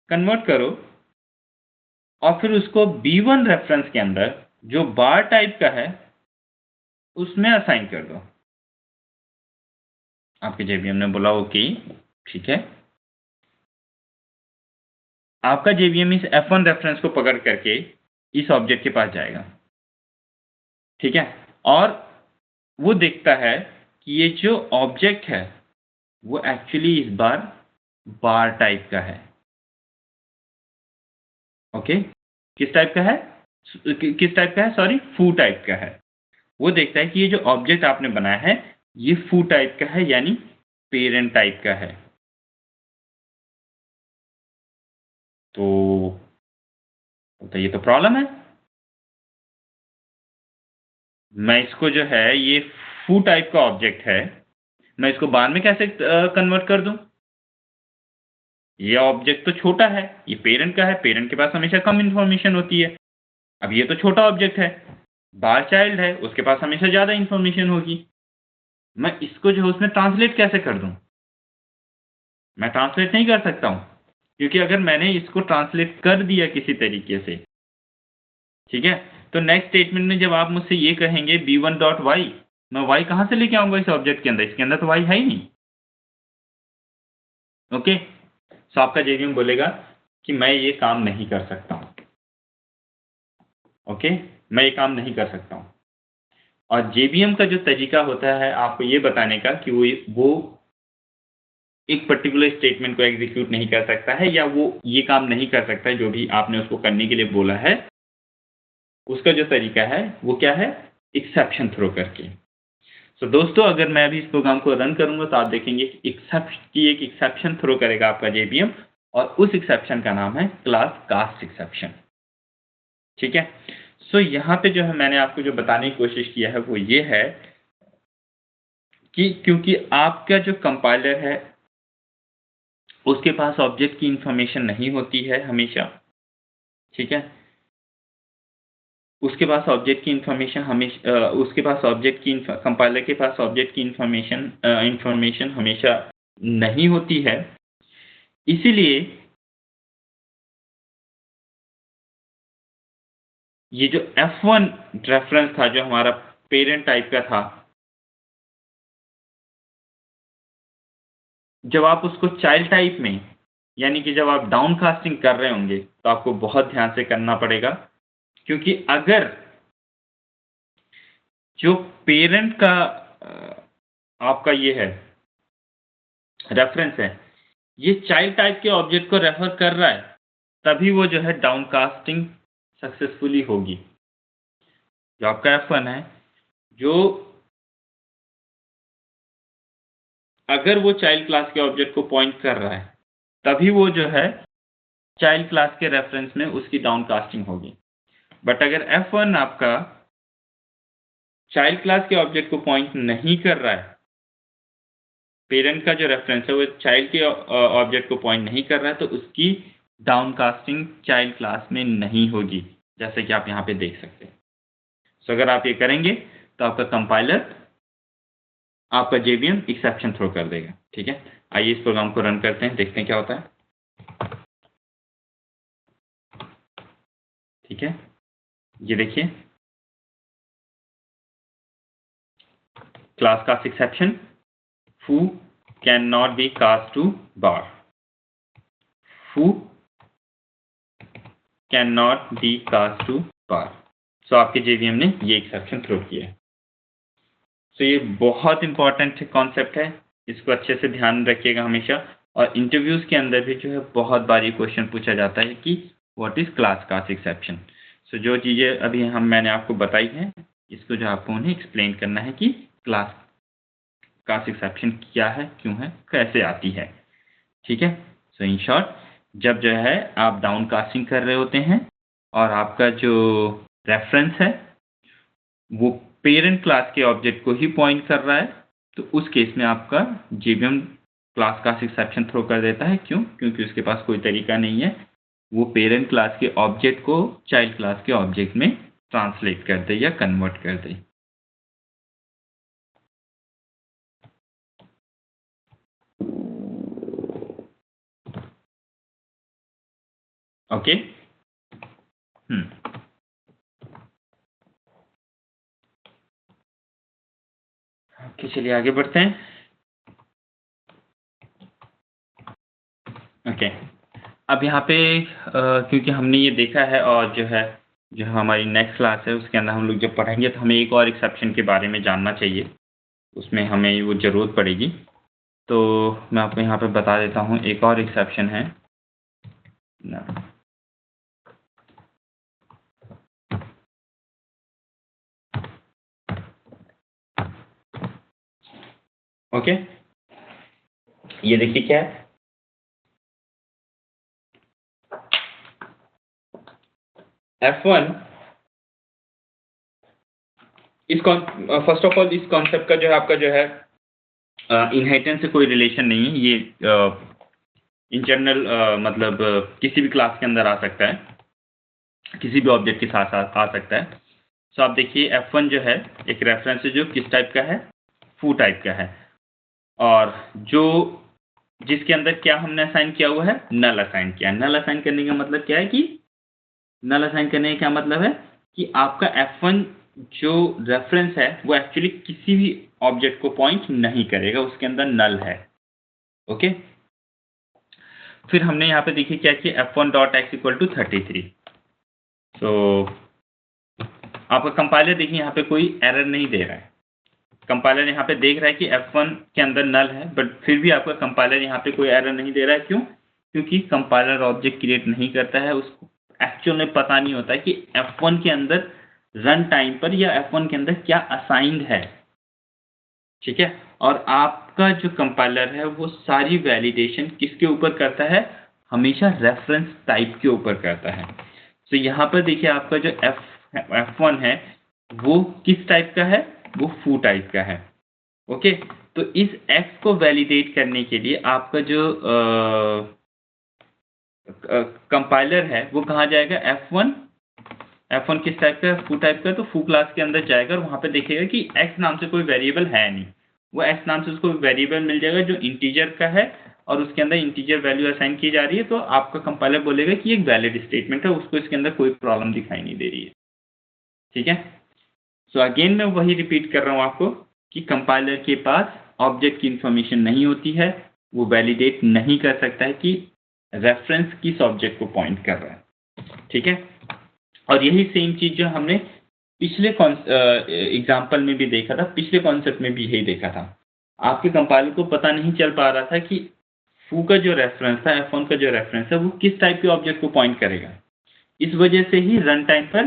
कन्वर्ट करो और फिर उसको B1 रेफरेंस के अंदर जो बार टाइप का है उसमें असाइन कर दो। आपके JVM ने बोला ओके ठीक है। आपका JVM इस F1 रेफरेंस को पकड़ करके इस ऑब्जेक्ट के पास जाएगा, ठीक है, और वो देखता है कि ये जो ऑब्जेक्ट है वो एक्चुअली इस बार बार टाइप का है, ओके। किस टाइप का है, सॉरी, फू टाइप का है। वो देखता है कि ये जो ऑब्जेक्ट आपने बनाया है ये फू टाइप का है, यानी पेरेंट टाइप का है। तो ये तो प्रॉब्लम है। मैं इसको जो है ये फू टाइप का ऑब्जेक्ट है, मैं इसको बार में कैसे कन्वर्ट कर दूं? ये ऑब्जेक्ट तो छोटा है, ये पेरेंट का है, पेरेंट के पास हमेशा कम इंफॉर्मेशन होती है। अब ये तो छोटा ऑब्जेक्ट है, बार चाइल्ड है, उसके पास हमेशा ज़्यादा इंफॉर्मेशन होगी। मैं इसको जो है उसमें ट्रांसलेट कैसे कर दूं? मैं ट्रांसलेट नहीं कर सकता हूं, क्योंकि अगर मैंने इसको ट्रांसलेट कर दिया किसी तरीके से ठीक है। तो नेक्स्ट स्टेटमेंट में जब आप मुझसे ये कहेंगे b1.y, मैं y कहाँ से लेके आऊंगा इस ऑब्जेक्ट के अंदर? इसके अंदर तो y है ही नहीं। ओके, सो आपका जेवीएम बोलेगा कि मैं ये काम नहीं कर सकता हूं। ओके, मैं ये काम नहीं कर सकता हूं। और जेवीएम का जो तरीका होता है आपको ये बताने का कि वो एक पर्टिकुलर स्टेटमेंट को एग्जीक्यूट नहीं कर सकता है, या वो ये काम नहीं कर सकता है जो भी आपने उसको करने के लिए बोला है, उसका जो तरीका है वो क्या है? एक्सेप्शन थ्रो करके। सो दोस्तों, अगर मैं अभी इस प्रोग्राम को रन करूंगा तो आप देखेंगे कि एक एक्सेप्शन थ्रो करेगा आपका जेवीएम, और उस एक्सेप्शन का नाम है क्लास कास्ट एक्सेप्शन। ठीक है। सो यहाँ पे जो है मैंने आपको जो बताने की कोशिश किया है वो ये है कि क्योंकि आपका जो कंपाइलर है उसके पास ऑब्जेक्ट की इंफॉर्मेशन नहीं होती है हमेशा। ठीक है, उसके पास ऑब्जेक्ट की इंफॉर्मेशन हमेशा उसके पास ऑब्जेक्ट की कंपाइलर के पास ऑब्जेक्ट की इंफॉर्मेशन हमेशा नहीं होती है। इसीलिए ये जो F1 रेफरेंस था जो हमारा पेरेंट टाइप का था, जब आप उसको चाइल्ड टाइप में, यानी कि जब आप डाउनकास्टिंग कर रहे होंगे तो आपको बहुत ध्यान से करना पड़ेगा, क्योंकि अगर जो पेरेंट का आपका ये है रेफरेंस है, ये चाइल्ड टाइप के ऑब्जेक्ट को रेफर कर रहा है, तभी वो जो है डाउनकास्टिंग सक्सेसफुली होगी। जो आपका F1 है, जो अगर वो चाइल्ड क्लास के ऑब्जेक्ट को पॉइंट कर रहा है, तभी वो जो है चाइल्ड क्लास के रेफरेंस में उसकी डाउनकास्टिंग होगी। बट अगर F1 आपका चाइल्ड क्लास के ऑब्जेक्ट को पॉइंट नहीं कर रहा है, पेरेंट का जो रेफरेंस है वो चाइल्ड के ऑब्जेक्ट को पॉइंट नहीं कर रहा है, तो उसकी डाउनकास्टिंग चाइल्ड क्लास में नहीं होगी, जैसे कि आप यहाँ पे देख सकते हैं। सो अगर आप ये करेंगे तो आपका कंपाइलर आपका जेवीएम एक्सेप्शन थ्रो कर देगा। ठीक है, आइए इस प्रोग्राम को रन करते हैं, देखते हैं क्या होता है। ठीक है, ये देखिए, class cast exception, foo cannot be cast to bar, foo cannot be cast to bar। सो आपके जेवीएम ने ये एक्सेप्शन थ्रो किया है। सो ये बहुत इंपॉर्टेंट कॉन्सेप्ट है, इसको अच्छे से ध्यान रखिएगा हमेशा। और इंटरव्यूज के अंदर भी जो है बहुत बार ये क्वेश्चन पूछा जाता है कि what is class cast exception. So जो चीज़ें अभी मैंने आपको बताई हैं, इसको जो आपको उन्हें एक्सप्लेन करना है कि क्लास कास्ट एक्सेप्शन क्या है, क्यों है, कैसे आती है। ठीक है। सो इन शॉर्ट, जब जो है आप डाउन कास्टिंग कर रहे होते हैं और आपका जो रेफरेंस है वो पेरेंट क्लास के ऑब्जेक्ट को ही पॉइंट कर रहा है, तो उस केस में आपका JVM class cast exception throw कर देता है। क्यों? क्योंकि उसके पास कोई तरीका नहीं है वो पेरेंट क्लास के ऑब्जेक्ट को चाइल्ड क्लास के ऑब्जेक्ट में ट्रांसलेट कर दे या कन्वर्ट कर दे। ओके। ओके, चलिए आगे बढ़ते हैं। ओके, अब यहाँ पे क्योंकि हमने ये देखा है, और जो हमारी नेक्स्ट क्लास है उसके अंदर हम लोग जब पढ़ेंगे तो हमें एक और एक्सेप्शन के बारे में जानना चाहिए, उसमें हमें वो ज़रूरत पड़ेगी। तो मैं आपको यहाँ पे बता देता हूँ, एक और एक्सेप्शन है ना। ओके, ये देखिए क्या है, F1 फर्स्ट ऑफ ऑल इस कॉन्सेप्ट का जो है आपका जो है इनहेरिटेंस से कोई रिलेशन नहीं है। ये इन जनरल मतलब किसी भी क्लास के अंदर आ सकता है, किसी भी ऑब्जेक्ट के साथ आ सकता है। सो आप देखिए F1 जो है एक रेफरेंस है जो किस टाइप का है, फू टाइप का है, और जो जिसके अंदर क्या हमने असाइन किया हुआ है, नल असाइन किया। नल असाइन करने का मतलब क्या है कि नल असाइन करने का क्या मतलब है कि आपका F1 जो रेफरेंस है वो एक्चुअली किसी भी ऑब्जेक्ट को पॉइंट नहीं करेगा, उसके अंदर नल है। ओके, फिर हमने यहाँ पे देखिए क्या किया, f1.x = 33। तो आपका कंपाइलर देखिए यहाँ पे कोई एरर नहीं दे रहा है। कंपाइलर यहाँ पे देख रहा है कि F1 के अंदर नल है, बट फिर भी आपका कंपाइलर यहाँ पे कोई एरर नहीं दे रहा है। क्यों? क्योंकि कंपाइलर ऑब्जेक्ट क्रिएट नहीं करता है, उसको एक्चुअल में पता नहीं होता है कि F1 के अंदर रन टाइम पर या F1 के अंदर क्या असाइंड है। ठीक है, और आपका जो कंपाइलर है वो सारी वैलिडेशन किसके ऊपर करता है? हमेशा रेफरेंस टाइप के ऊपर करता है। तो यहाँ पर देखिए आपका जो F1 है वो किस टाइप का है? वो foo टाइप का है। ओके, तो इस X को वैलिडेट करने के लिए आपका जो कंपाइलर है वो कहाँ जाएगा? F1 किस टाइप का है? foo टाइप का, तो foo क्लास के अंदर जाएगा और वहां पे देखेगा कि X नाम से कोई वेरिएबल है नहीं। वो X नाम से उसको वेरिएबल मिल जाएगा जो इंटीजर का है और उसके अंदर इंटीजर वैल्यू असाइन की जा रही है। तो आपका कंपाइलर बोलेगा कि एक वैलिड स्टेटमेंट है, उसको इसके अंदर कोई प्रॉब्लम दिखाई नहीं दे रही है। ठीक है, सो अगेन मैं वही रिपीट कर रहा हूं आपको कि कंपाइलर के पास ऑब्जेक्ट की इंफॉर्मेशन नहीं होती है, वो वैलिडेट नहीं कर सकता है कि रेफरेंस किस ऑब्जेक्ट को पॉइंट कर रहा है। ठीक है, और यही सेम चीज जो हमने पिछले एग्जाम्पल में भी देखा था, पिछले कॉन्सेप्ट में भी यही देखा था। आपके कंपाइलर को पता नहीं चल पा रहा था कि foo का जो रेफरेंस था, F1 का जो रेफरेंस है वो किस टाइप के ऑब्जेक्ट को पॉइंट करेगा। इस वजह से ही रन टाइम पर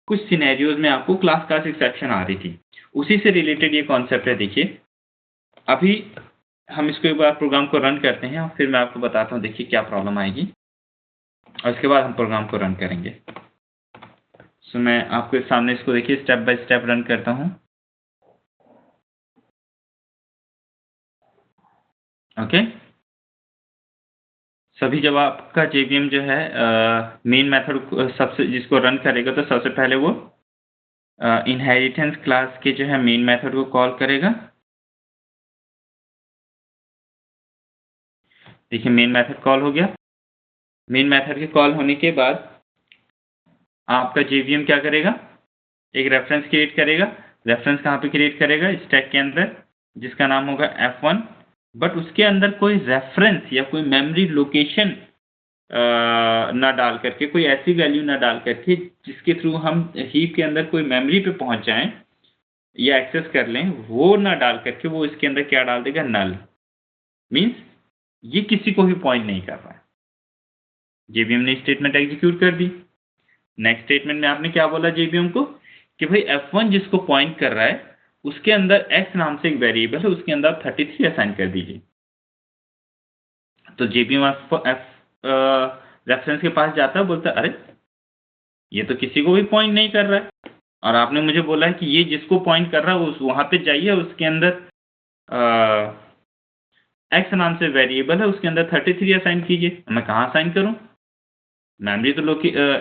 कुछ सिनेरियोज में आपको क्लास एक्सेप्शन आ रही थी। उसी से रिलेटेड ये कॉन्सेप्ट है। देखिए अभी हम इसको एक बार प्रोग्राम को रन करते हैं और फिर मैं आपको बताता हूँ देखिए क्या प्रॉब्लम आएगी, और इसके बाद हम प्रोग्राम को रन करेंगे। सो मैं आपके सामने इसको देखिए स्टेप बाय स्टेप रन करता हूँ। ओके, सभी जब आपका JVM जो है मेन मेथड सबसे जिसको रन करेगा तो सबसे पहले वो इनहेरिटेंस क्लास के जो है मेन मेथड को कॉल करेगा। देखिए मेन मेथड कॉल हो गया। मेन मेथड के कॉल होने के बाद आपका JVM क्या करेगा? एक रेफरेंस क्रिएट करेगा। रेफरेंस कहाँ पे क्रिएट करेगा? स्टैक के अंदर, जिसका नाम होगा F1, बट उसके अंदर कोई रेफरेंस या कोई मेमोरी लोकेशन ना डाल करके, कोई ऐसी वैल्यू ना डाल करके जिसके थ्रू हम हीप के अंदर कोई मेमोरी पे पहुंच जाएं या एक्सेस कर लें, वो ना डाल करके वो इसके अंदर क्या डाल देगा? नल। मीन्स ये किसी को भी पॉइंट नहीं कर रहा है। JVM ने स्टेटमेंट एग्जीक्यूट कर दी। नेक्स्ट स्टेटमेंट में आपने क्या बोला JVM को कि भाई F1 जिसको पॉइंट कर रहा है उसके अंदर X नाम से एक वेरिएबल है, उसके अंदर 33 असाइन कर दीजिए। तो JVM रेफरेंस के पास जाता है, बोलता है अरे ये तो किसी को भी पॉइंट नहीं कर रहा है, और आपने मुझे बोला है कि ये जिसको पॉइंट कर रहा है उस वहां पे जाइए, उसके अंदर X नाम से वेरिएबल है, उसके अंदर 33 असाइन कीजिए। मैं कहाँ असाइन करूं? मेमोरी तो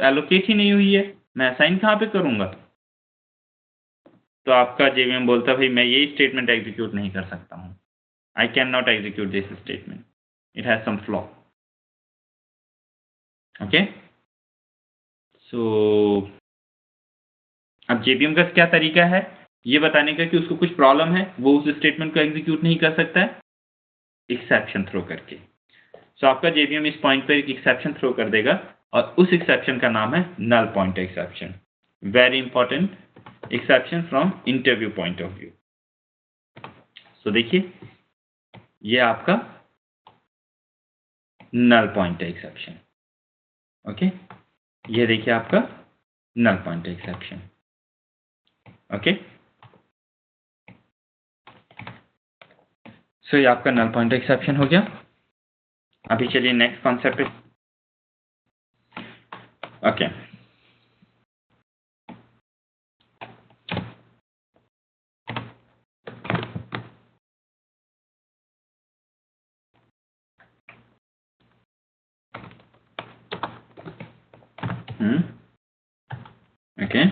एलोकेट ही नहीं हुई है, मैं असाइन कहाँ पे करूंगा? तो आपका JVM बोलता है भाई मैं ये स्टेटमेंट एग्जीक्यूट नहीं कर सकता हूँ। I can not execute this statement, it has some flaw. Okay, so अब JVM का क्या तरीका है ये बताने का कि उसको कुछ प्रॉब्लम है, वो उस स्टेटमेंट को एग्जीक्यूट नहीं कर सकता है? एक्सेप्शन थ्रो करके। सो आपका JVM इस पॉइंट पर एक एक्सेप्शन थ्रो कर देगा और उस एक्सेप्शन का नाम है null point exception. Very important exception from interview point of view. So देखिए ये आपका नल पॉइंट एक्सेप्शन। ओके, ये देखिए आपका नल पॉइंट एक्सेप्शन। ओके, सो ये आपका नल पॉइंट एक्सेप्शन हो गया। अभी चलिए नेक्स्ट कॉन्सेप्ट। ओके, ओके,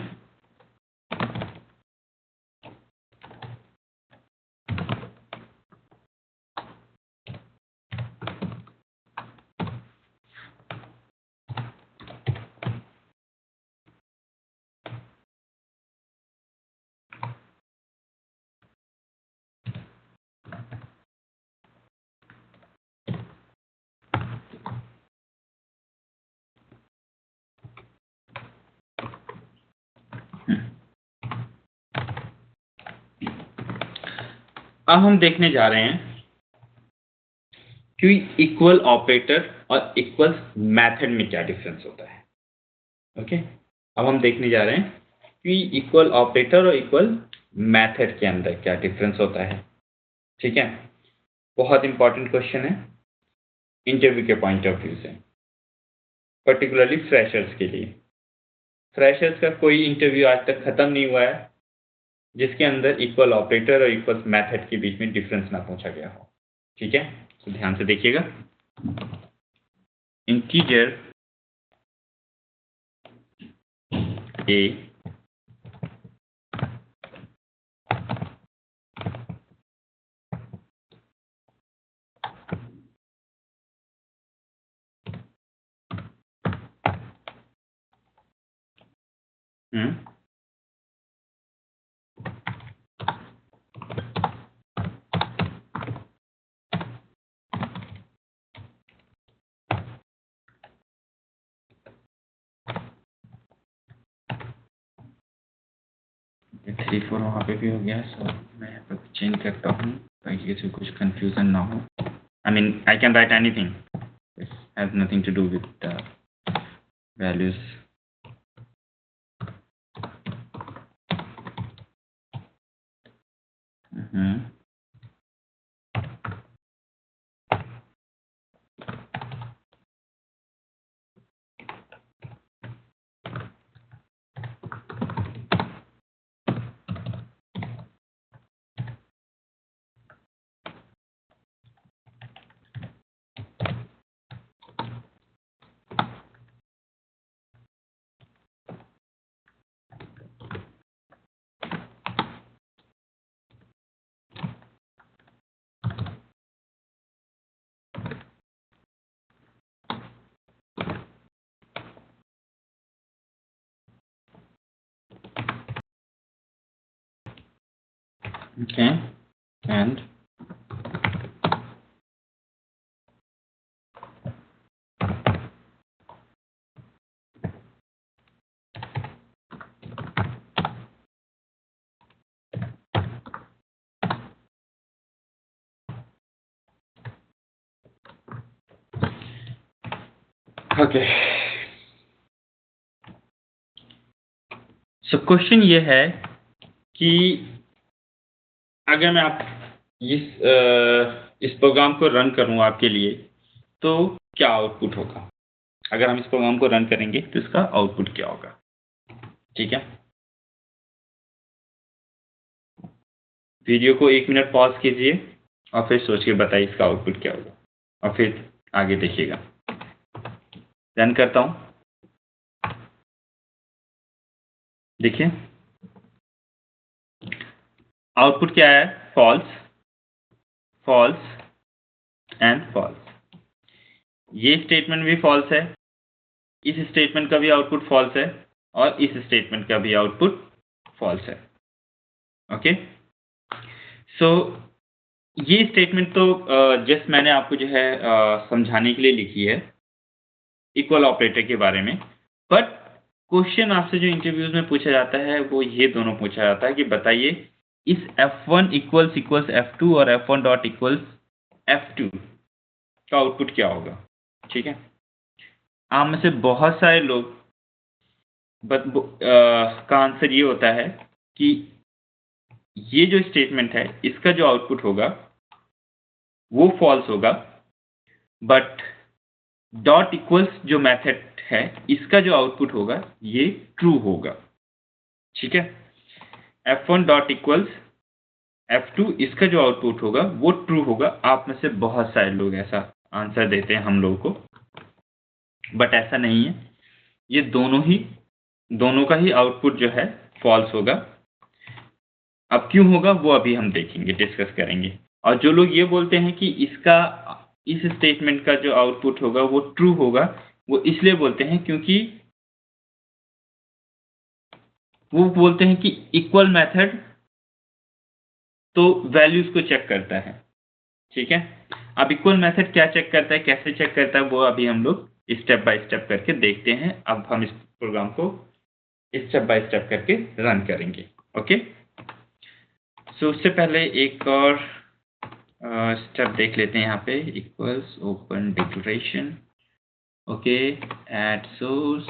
अब हम देखने जा रहे हैं कि इक्वल ऑपरेटर और इक्वल मेथड में क्या डिफरेंस होता है। ओके, अब हम देखने जा रहे हैं कि इक्वल ऑपरेटर और इक्वल मेथड के अंदर क्या डिफरेंस होता है। ठीक है, बहुत इंपॉर्टेंट क्वेश्चन है इंटरव्यू के पॉइंट ऑफ व्यू से, पर्टिकुलरली फ्रेशर्स के लिए। फ्रेशर्स का कोई इंटरव्यू आज तक खत्म नहीं हुआ है जिसके अंदर इक्वल ऑपरेटर और इक्वल मेथड के बीच में डिफरेंस ना पूछा गया हो। ठीक है, तो ध्यान से देखिएगा। इंटीजर ए थ्री फोर वहाँ पे भी हो गया, सो मैं यहाँ पर चेंज करता हूँ ताकि किसी को कुछ कंफ्यूजन ना हो। I mean I can write anything, this has nothing to do with the values. Okay, and okay, so question ये है कि अगर मैं आप इस प्रोग्राम को रन करूं आपके लिए तो क्या आउटपुट होगा। अगर हम इस प्रोग्राम को रन करेंगे तो इसका आउटपुट क्या होगा। ठीक है, वीडियो को 1 मिनट पॉज कीजिए और फिर सोच के बताइए इसका आउटपुट क्या होगा और फिर आगे देखिएगा। रन करता हूं, देखिए आउटपुट क्या है, फॉल्स, फॉल्स एंड फॉल्स। ये स्टेटमेंट भी फॉल्स है, इस स्टेटमेंट का भी आउटपुट फॉल्स है और इस स्टेटमेंट का भी आउटपुट फॉल्स है। ओके, सो ये स्टेटमेंट तो जस्ट मैंने आपको जो है समझाने के लिए लिखी है इक्वल ऑपरेटर के बारे में, बट क्वेश्चन आपसे जो इंटरव्यूज में पूछा जाता है वो ये दोनों पूछा जाता है कि बताइए इस F1 इक्वल्स इक्वल्स F2 और F1 डॉट इक्वल्स F2 का आउटपुट क्या होगा। ठीक है, आप में से बहुत सारे लोग का आंसर ये होता है कि ये जो स्टेटमेंट है इसका जो आउटपुट होगा वो फॉल्स होगा, बट डॉट इक्वल्स जो मेथड है इसका जो आउटपुट होगा ये ट्रू होगा। ठीक है, F1 डॉट इक्वल्स F2 इसका जो आउटपुट होगा वो ट्रू होगा। आप में से बहुत सारे लोग ऐसा आंसर देते हैं हम लोगों को, बट ऐसा नहीं है, ये दोनों का ही आउटपुट जो है फॉल्स होगा। अब क्यों होगा वो अभी हम देखेंगे, डिस्कस करेंगे। और जो लोग ये बोलते हैं कि इस स्टेटमेंट का जो आउटपुट होगा वो ट्रू होगा, वो इसलिए बोलते हैं क्योंकि वो बोलते हैं कि इक्वल मेथड तो वैल्यूज को चेक करता है। ठीक है, अब इक्वल मेथड क्या चेक करता है, कैसे चेक करता है, वो अभी हम लोग स्टेप बाय स्टेप करके देखते हैं। अब हम इस प्रोग्राम को स्टेप बाय स्टेप करके रन करेंगे। ओके, सो उससे पहले एक और स्टेप देख लेते हैं यहाँ पे, equals open declaration, okay, at source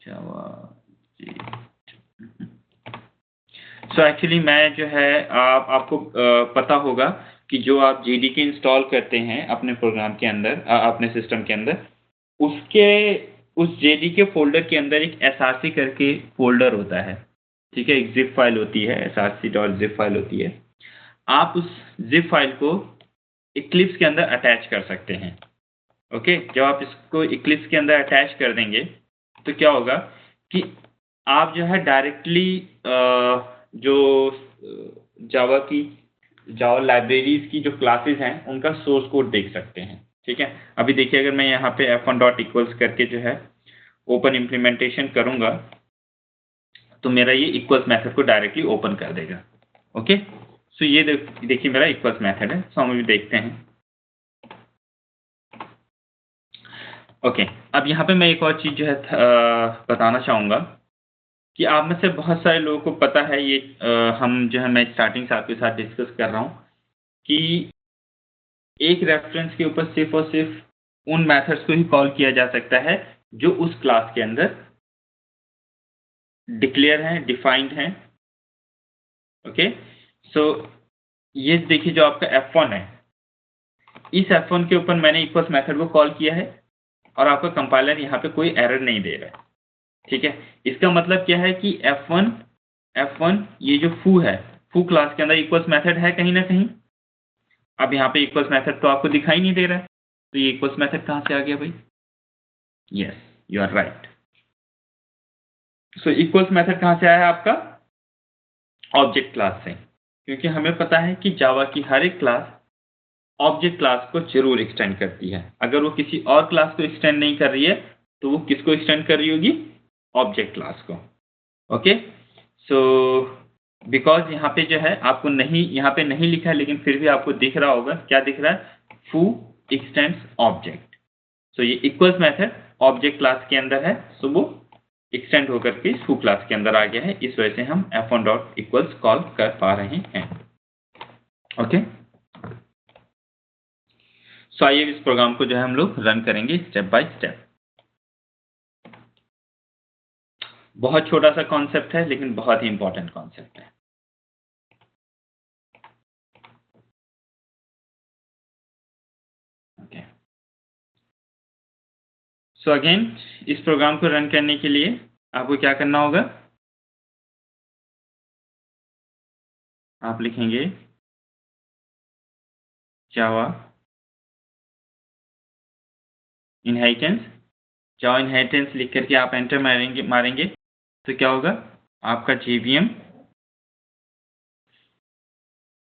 Java. So actually मैं जो है आपको पता होगा कि जो आप जेडीके इंस्टॉल करते हैं अपने प्रोग्राम के अंदर, अपने सिस्टम के अंदर, उसके उस जेडीके फ़ोल्डर के अंदर एक एसआरसी करके फ़ोल्डर होता है, ठीक है? एक ज़िप फ़ाइल होती है, src.zip फ़ाइल होती है। आप उस ज़िप फ़ाइल को इक्लिप्स के अंदर अटैच कर सकते हैं, ओके? जब आप इसको इक्लिप्स के अंदर अटैच कर देंगे, तो क्या होगा कि आप जो है डायरेक्टली जो जावा लाइब्रेरीज़ की जो क्लासेस हैं, उनका सोर्स कोड देख सकते हैं, ठीक है? अभी देखिए, अगर मैं यहाँ पे f1 डॉट इक्वल्स करके जो है ओपन इम्प्लीमेंटेशन करूँगा, तो मेरा ये इक्वल्स मेथड को डायरेक्टली ओपन कर देगा, ओके? सो ये देखिए मेरा इक्वल्स मेथड है। सो हम अभी देखते हैं, ओके। अब यहाँ पे मैं एक और चीज़ जो है बताना चाहूँगा कि आप में से बहुत सारे लोगों को पता है ये, हम जो है, मैं स्टार्टिंग से आपके साथ डिस्कस कर रहा हूँ कि एक रेफरेंस के ऊपर सिर्फ़ और सिर्फ़ उन मेथड्स को ही कॉल किया जा सकता है जो उस क्लास के अंदर डिक्लेयर हैं, डिफाइंड हैं, ओके? सो ये देखिए जो आपका f1 है, इस f1 के ऊपर मैंने इक्वल्स मेथड को कॉल किया है और आपका कंपाइलर यहाँ पे कोई एरर नहीं दे रहा है, ठीक है? इसका मतलब क्या है कि f1 ये जो foo है, foo क्लास के अंदर इक्वल्स मेथड है कहीं ना कहीं। अब यहाँ पे इक्वल्स मेथड तो आपको दिखाई नहीं दे रहा है, तो ये इक्वल्स मेथड कहाँ से आ गया भाई? Yes, you are right. So equals method कहाँ से आया आपका? ऑब्जेक्ट क्लास से, क्योंकि हमें पता है कि जावा की हर एक क्लास ऑब्जेक्ट क्लास को जरूर एक्सटेंड करती है। अगर वो किसी और क्लास को एक्सटेंड नहीं कर रही है, तो वो किसको एक्सटेंड कर रही होगी? ऑब्जेक्ट क्लास को, ओके? सो बिकॉज यहाँ पे जो है आपको नहीं, यहाँ पे नहीं लिखा है, लेकिन फिर भी आपको दिख रहा होगा, क्या दिख रहा है? foo extends object. सो ये इक्वल्स मेथड ऑब्जेक्ट क्लास के अंदर है, सो वो एक्सटेंड होकर के foo क्लास के अंदर आ गया है, इस वजह से हम f1 डॉट इक्वल्स कॉल कर पा रहे हैं, ओके? सो आइए इस प्रोग्राम को जो है हम लोग रन करेंगे स्टेप बाय स्टेप। बहुत छोटा सा कॉन्सेप्ट है, लेकिन बहुत ही इंपॉर्टेंट कॉन्सेप्ट है, ओके? सो अगेन, इस प्रोग्राम को रन करने के लिए आपको क्या करना होगा? आप लिखेंगे जावा इनहेरिटेंस। जावा इनहेरिटेंस लिख करके आप एंटर मारेंगे तो क्या होगा? आपका जेवीएम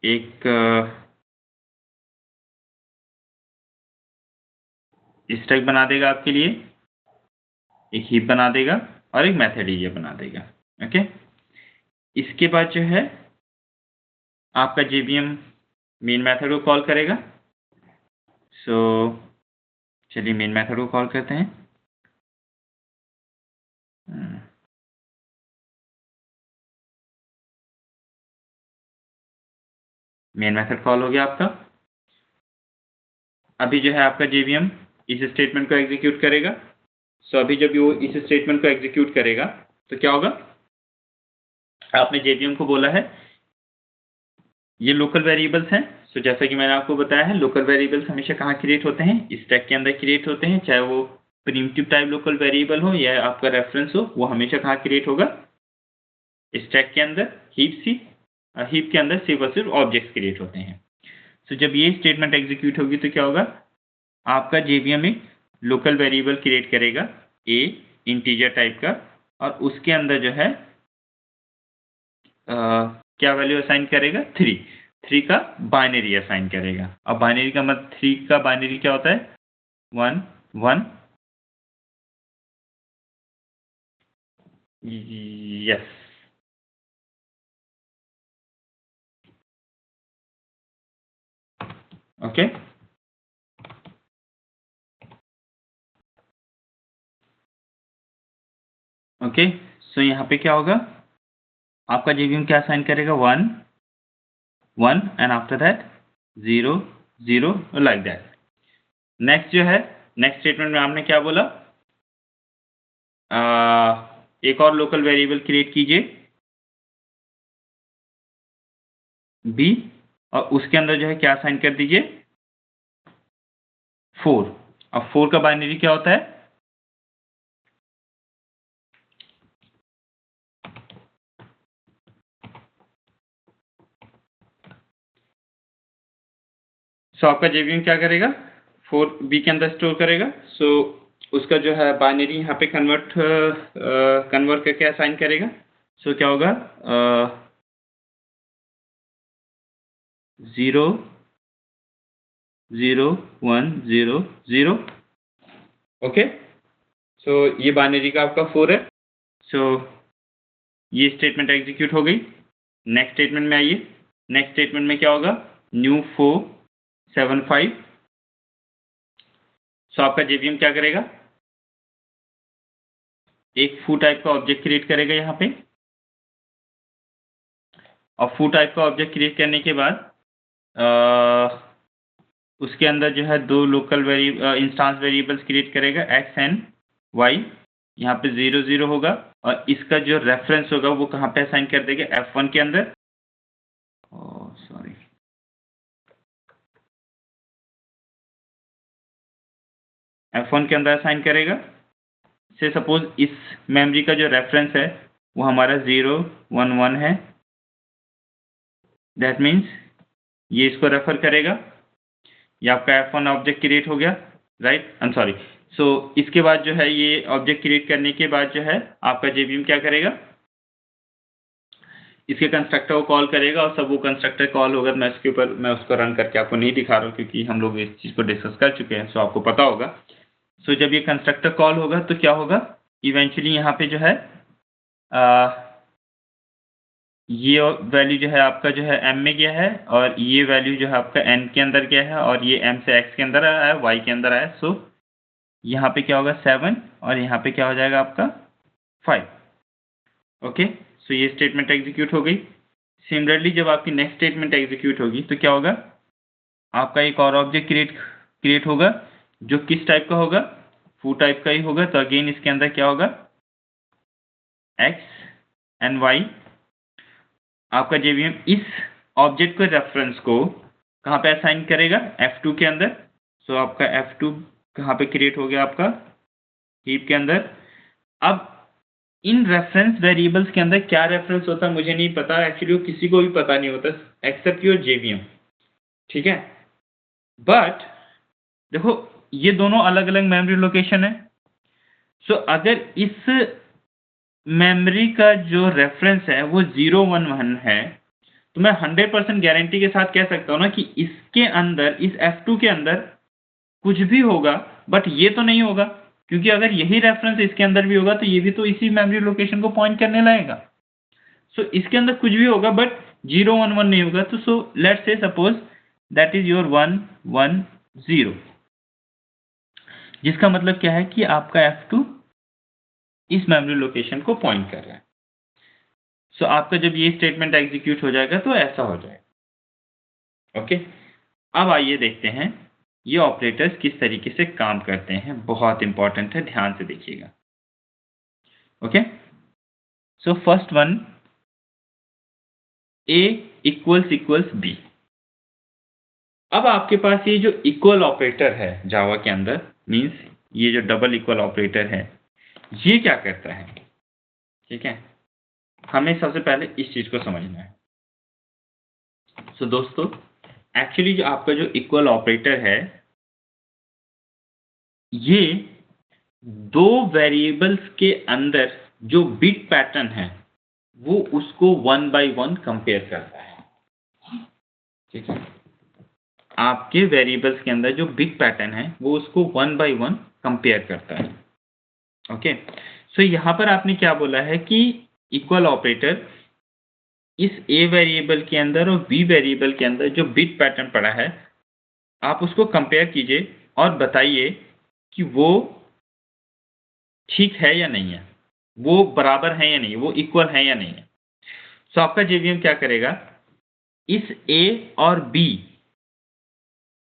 एक स्टैक बना देगा आपके लिए, एक हीप बना देगा और एक मेथड ये बना देगा, ओके? इसके बाद जो है आपका जेवीएम मेन मेथड को कॉल करेगा। सो चलिए मेन मेथड को कॉल करते हैं। मेन मेथड कॉल हो गया आपका। अभी जो है आपका जेवीएम इस स्टेटमेंट को एग्जीक्यूट करेगा। सो अभी जब वो इस स्टेटमेंट को एग्जीक्यूट करेगा तो क्या होगा? आपने जेवीएम को बोला है ये लोकल वेरिएबल्स हैं। सो जैसा कि मैंने आपको बताया है, लोकल वेरिएबल्स हमेशा कहाँ क्रिएट होते हैं? स्टैक के अंदर क्रिएट होते हैं, चाहे वो प्रिमिटिव टाइप लोकल वेरिएबल हो या आपका रेफरेंस हो, वो हमेशा कहाँ क्रिएट होगा? स्टैक के अंदर, हीप के अंदर सिर्फ और सिर्फ ऑब्जेक्ट्स क्रिएट होते हैं। सो जब ये स्टेटमेंट एग्जीक्यूट होगी तो क्या होगा? आपका जेवीएम एक लोकल वेरिएबल क्रिएट करेगा, ए इंटीजर टाइप का, और उसके अंदर जो है क्या वैल्यू असाइन करेगा? 3 का बाइनरी असाइन करेगा। अब बाइनरी का मतलब 3 का बाइनरी क्या होता है? 1 1। Yes, okay? ओके, सो यहाँ पे क्या होगा? आपका JVM क्या साइन करेगा, 1 1 and after that 0 0 like that. Next जो है, नेक्स्ट स्टेटमेंट में आपने क्या बोला, एक और लोकल वेरिएबल क्रिएट कीजिए b, और उसके अंदर जो है क्या साइन कर दीजिए, 4। अब 4 का बाइनरी क्या होता है, सो आपका JVM क्या करेगा, 4 b के अंदर स्टोर करेगा। सो उसका जो है बाइनरी यहाँ पे कन्वर्ट करके असाइन करेगा। सो क्या होगा, 0 0 1 0 0। ओके, सो ये बाइनरी का आपका 4 है। सो ये स्टेटमेंट एग्जीक्यूट हो गई। नेक्स्ट स्टेटमेंट में आइए, नेक्स्ट स्टेटमेंट में क्या होगा, न्यू 4 7 5। सो आपका JVM क्या करेगा, एक फू टाइप का ऑब्जेक्ट क्रिएट करेगा यहाँ पे, और फू टाइप का ऑब्जेक्ट क्रिएट करने के बाद उसके अंदर जो है दो लोकल इंस्टांस वेरिएबल्स क्रिएट करेगा, x एंड y। यहाँ पे 0 0 होगा, और इसका जो रेफरेंस होगा वो कहाँ पे असाइन कर देगा, f1 के अंदर। सॉरी, f1 के अंदर असाइन करेगा। से सपोज इस मेमोरी का जो रेफरेंस है वो हमारा 0 1 1 है, दैट मीन्स ये इसको रेफर करेगा। ये आपका f1 ऑब्जेक्ट क्रिएट हो गया, राइट, आई एम सॉरी। सो इसके बाद जो है ये ऑब्जेक्ट क्रिएट करने के बाद जो है आपका JVM क्या करेगा, इसके कंस्ट्रक्टर को कॉल करेगा, और सब वो कंस्ट्रक्टर कॉल होगा। मैं उसको रन करके आपको नहीं दिखा रहा हूँ क्योंकि हम लोग इस चीज़ को डिस्कस कर चुके हैं, सो आपको पता होगा। सो जब ये कंस्ट्रक्टर कॉल होगा तो क्या होगा, इवेंचुअली यहाँ पे जो है ये वैल्यू जो है आपका जो है m में गया है, और ये वैल्यू जो है आपका n के अंदर गया है, और ये m से x के अंदर आया है, y के अंदर आया है। सो यहाँ पे क्या होगा 7, और यहाँ पे क्या हो जाएगा आपका 5। ओके, सो ये स्टेटमेंट एग्जीक्यूट हो गई। सिमिलरली जब आपकी नेक्स्ट स्टेटमेंट एग्जीक्यूट होगी तो क्या होगा, आपका एक और ऑब्जेक्ट क्रिएट होगा जो किस टाइप का होगा, फू टाइप का ही होगा। तो अगेन इसके अंदर क्या होगा, x एंड y। आपका JVM इस ऑब्जेक्ट के रेफरेंस को कहाँ पे असाइन करेगा, f2 के अंदर। सो आपका f2 कहाँ पे क्रिएट हो गया, आपका हीप के अंदर। अब इन रेफरेंस वेरिएबल्स के अंदर क्या रेफरेंस होता है मुझे नहीं पता, एक्चुअली वो किसी को भी पता नहीं होता एक्सेप्ट योर JVM, ठीक है। बट देखो ये दोनों अलग अलग मेमोरी लोकेशन है। सो अगर इस मेमोरी का जो रेफरेंस है वो 0 1 1 है, तो मैं 100% गारंटी के साथ कह सकता हूँ ना कि इसके अंदर, इस f2 के अंदर कुछ भी होगा, बट ये तो नहीं होगा, क्योंकि अगर यही रेफरेंस इसके अंदर भी होगा तो ये भी तो इसी मेमोरी लोकेशन को पॉइंट करने लगेगा। सो इसके अंदर कुछ भी होगा बट 0 1 1 नहीं होगा। तो so let's say suppose that is your 1 1 0, जिसका मतलब क्या है कि आपका f2 इस मेमोरी लोकेशन को पॉइंट कर रहा है। सो आपका जब ये स्टेटमेंट एग्जीक्यूट हो जाएगा तो ऐसा हो जाएगा। ओके, अब आइए देखते हैं ये ऑपरेटर्स किस तरीके से काम करते हैं। बहुत इंपॉर्टेंट है, ध्यान से देखिएगा। Okay, so first one, a equals b। अब आपके पास ये जो इक्वल ऑपरेटर है जावा के अंदर, मींस ये जो डबल इक्वल ऑपरेटर है, ये क्या करता है, ठीक है। हमें सबसे पहले इस चीज को समझना है। सो दोस्तों, एक्चुअली जो आपका जो इक्वल ऑपरेटर है, ये दो वेरिएबल्स के अंदर जो बिट पैटर्न है वो उसको 1 by 1 कंपेयर करता है, ठीक है। आपके वेरिएबल्स के अंदर जो बिट पैटर्न है वो उसको 1 by 1 कंपेयर करता है। ओके, सो यहां पर आपने क्या बोला है कि इक्वल ऑपरेटर इस a वेरिएबल के अंदर और b वेरिएबल के अंदर जो बिट पैटर्न पड़ा है आप उसको कंपेयर कीजिए और बताइए कि वो ठीक है या नहीं है, वो बराबर है या नहीं, वो इक्वल है या नहीं है। सो आपका जेवीएम क्या करेगा, इस ए और बी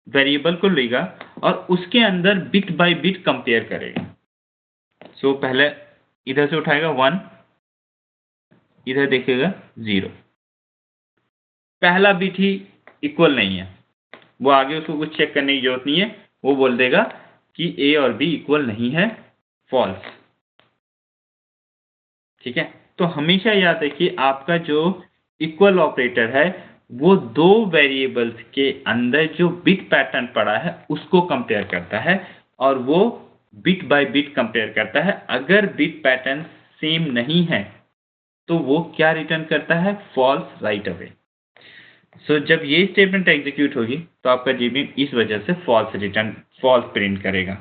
वेरिएबल को लेगा और उसके अंदर बिट बाय बिट कंपेयर करेगा। सो पहले इधर से उठाएगा 1, इधर देखेगा 0। पहला बिट ही इक्वल नहीं है, वो आगे उसको कुछ चेक करने की जरूरत नहीं है, वो बोल देगा कि ए और बी इक्वल नहीं है, फॉल्स। ठीक है, तो हमेशा याद है कि आपका जो इक्वल ऑपरेटर है वो दो वेरिएबल्स के अंदर जो बिट पैटर्न पड़ा है उसको कंपेयर करता है, और वो बिट बाय बिट कंपेयर करता है। अगर बिट पैटर्न सेम नहीं है तो वो क्या रिटर्न करता है, फॉल्स राइट अवे। सो जब ये स्टेटमेंट एग्जीक्यूट होगी तो आपका जेवीएम इस वजह से फॉल्स प्रिंट करेगा।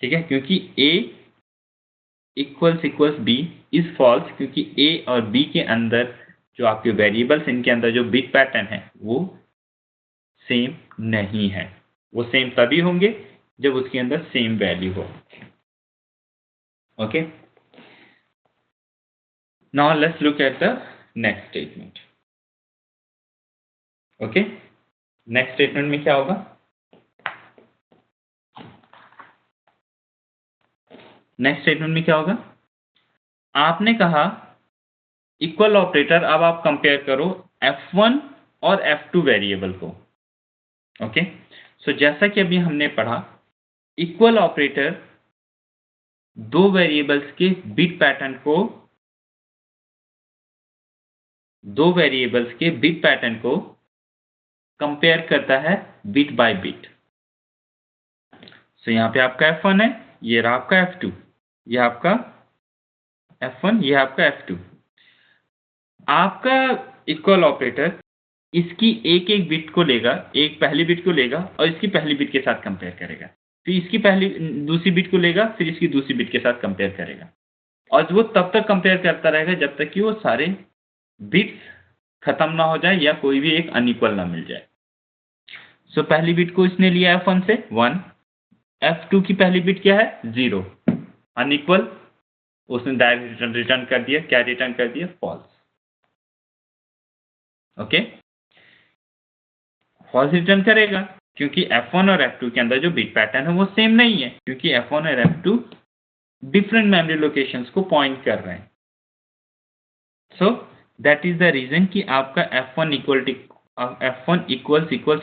ठीक है, क्योंकि ए इक्वल्स बी इज फॉल्स, क्योंकि ए और बी के अंदर जो आपके वेरिएबल्स, इनके अंदर जो बिट पैटर्न है वो सेम नहीं है। वो सेम तभी होंगे जब उसके अंदर सेम वैल्यू हो। Okay, now let's look at the next statement. Okay, next statement में क्या होगा, नेक्स्ट स्टेटमेंट में क्या होगा, आपने कहा इक्वल ऑपरेटर, अब आप कंपेयर करो F1 और F2 वेरिएबल को। ओके, सो जैसा कि अभी हमने पढ़ा, इक्वल ऑपरेटर दो वेरिएबल्स के बिट पैटर्न को कंपेयर करता है बिट बाय बिट। सो यहां पे आपका F1 है, ये रहा आपका F2, ये आपका F1, ये आपका F2। आपका इक्वल ऑपरेटर इसकी एक एक बिट को लेगा, एक पहली बिट को लेगा और इसकी पहली बिट के साथ कंपेयर करेगा, फिर इसकी दूसरी बिट को लेगा, फिर इसकी दूसरी बिट के साथ कंपेयर करेगा, और वो तब तक कंपेयर करता रहेगा जब तक कि वो सारे बिट्स खत्म ना हो जाए या कोई भी एक अनइक्वल ना मिल जाए। सो पहली बिट को इसने लिया F1 से 1, F2 की पहली बिट क्या है, 0, अनइक्वल, उसने डायरेक्ट रिटर्न कर दिया, क्या रिटर्न कर दिया, फॉल्स। ओके, फॉल्स रिटर्न करेगा क्योंकि F1 और F2 के अंदर जो बिट पैटर्न है वो सेम नहीं है, क्योंकि F1 और F2 डिफरेंट मेमोरी लोकेशंस को पॉइंट कर रहे हैं। So that is the reason कि आपका F1 equals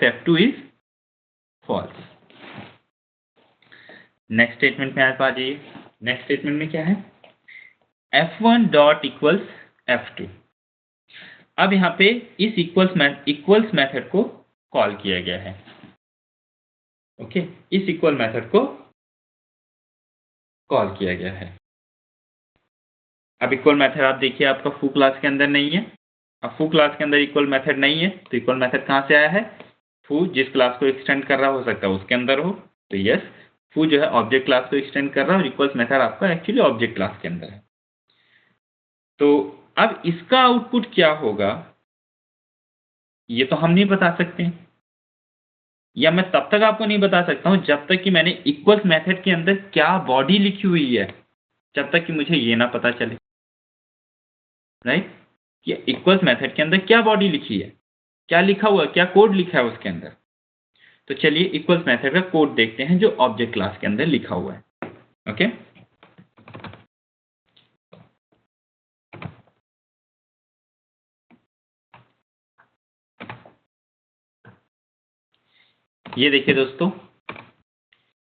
F2 is false. Next statement में आप आ जाइए। नेक्स्ट स्टेटमेंट में क्या है, F1 डॉट इक्वल्स F2। अब यहां पे इस इक्वल्स मेथड को कॉल किया गया है। ओके, इस इक्वल मेथड को कॉल किया गया है। अब इक्वल मेथड आप देखिए आपका फू क्लास के अंदर नहीं है। अब फू क्लास के अंदर इक्वल मेथड नहीं है तो इक्वल मेथड कहां से आया है, फू जिस क्लास को एक्सटेंड कर रहा हो सकता है उसके अंदर हो, तो यस, फू जो है ऑब्जेक्ट क्लास को एक्सटेंड कर रहा है और इक्वल्स मेथड आपका एक्चुअली ऑब्जेक्ट क्लास के अंदर है। तो अब इसका आउटपुट क्या होगा ये तो हम नहीं बता सकते, या मैं तब तक आपको नहीं बता सकता हूं जब तक कि मैंने इक्वल्स मेथड के अंदर क्या बॉडी लिखी हुई है, जब तक कि मुझे ये ना पता चले, राइट, कि इक्वल्स मेथड के अंदर क्या बॉडी लिखी है, क्या लिखा हुआ है, क्या कोड लिखा है उसके अंदर। तो चलिए इक्वल्स मेथड का कोड देखते हैं जो ऑब्जेक्ट क्लास के अंदर लिखा हुआ है। ओके, ये देखिए दोस्तों,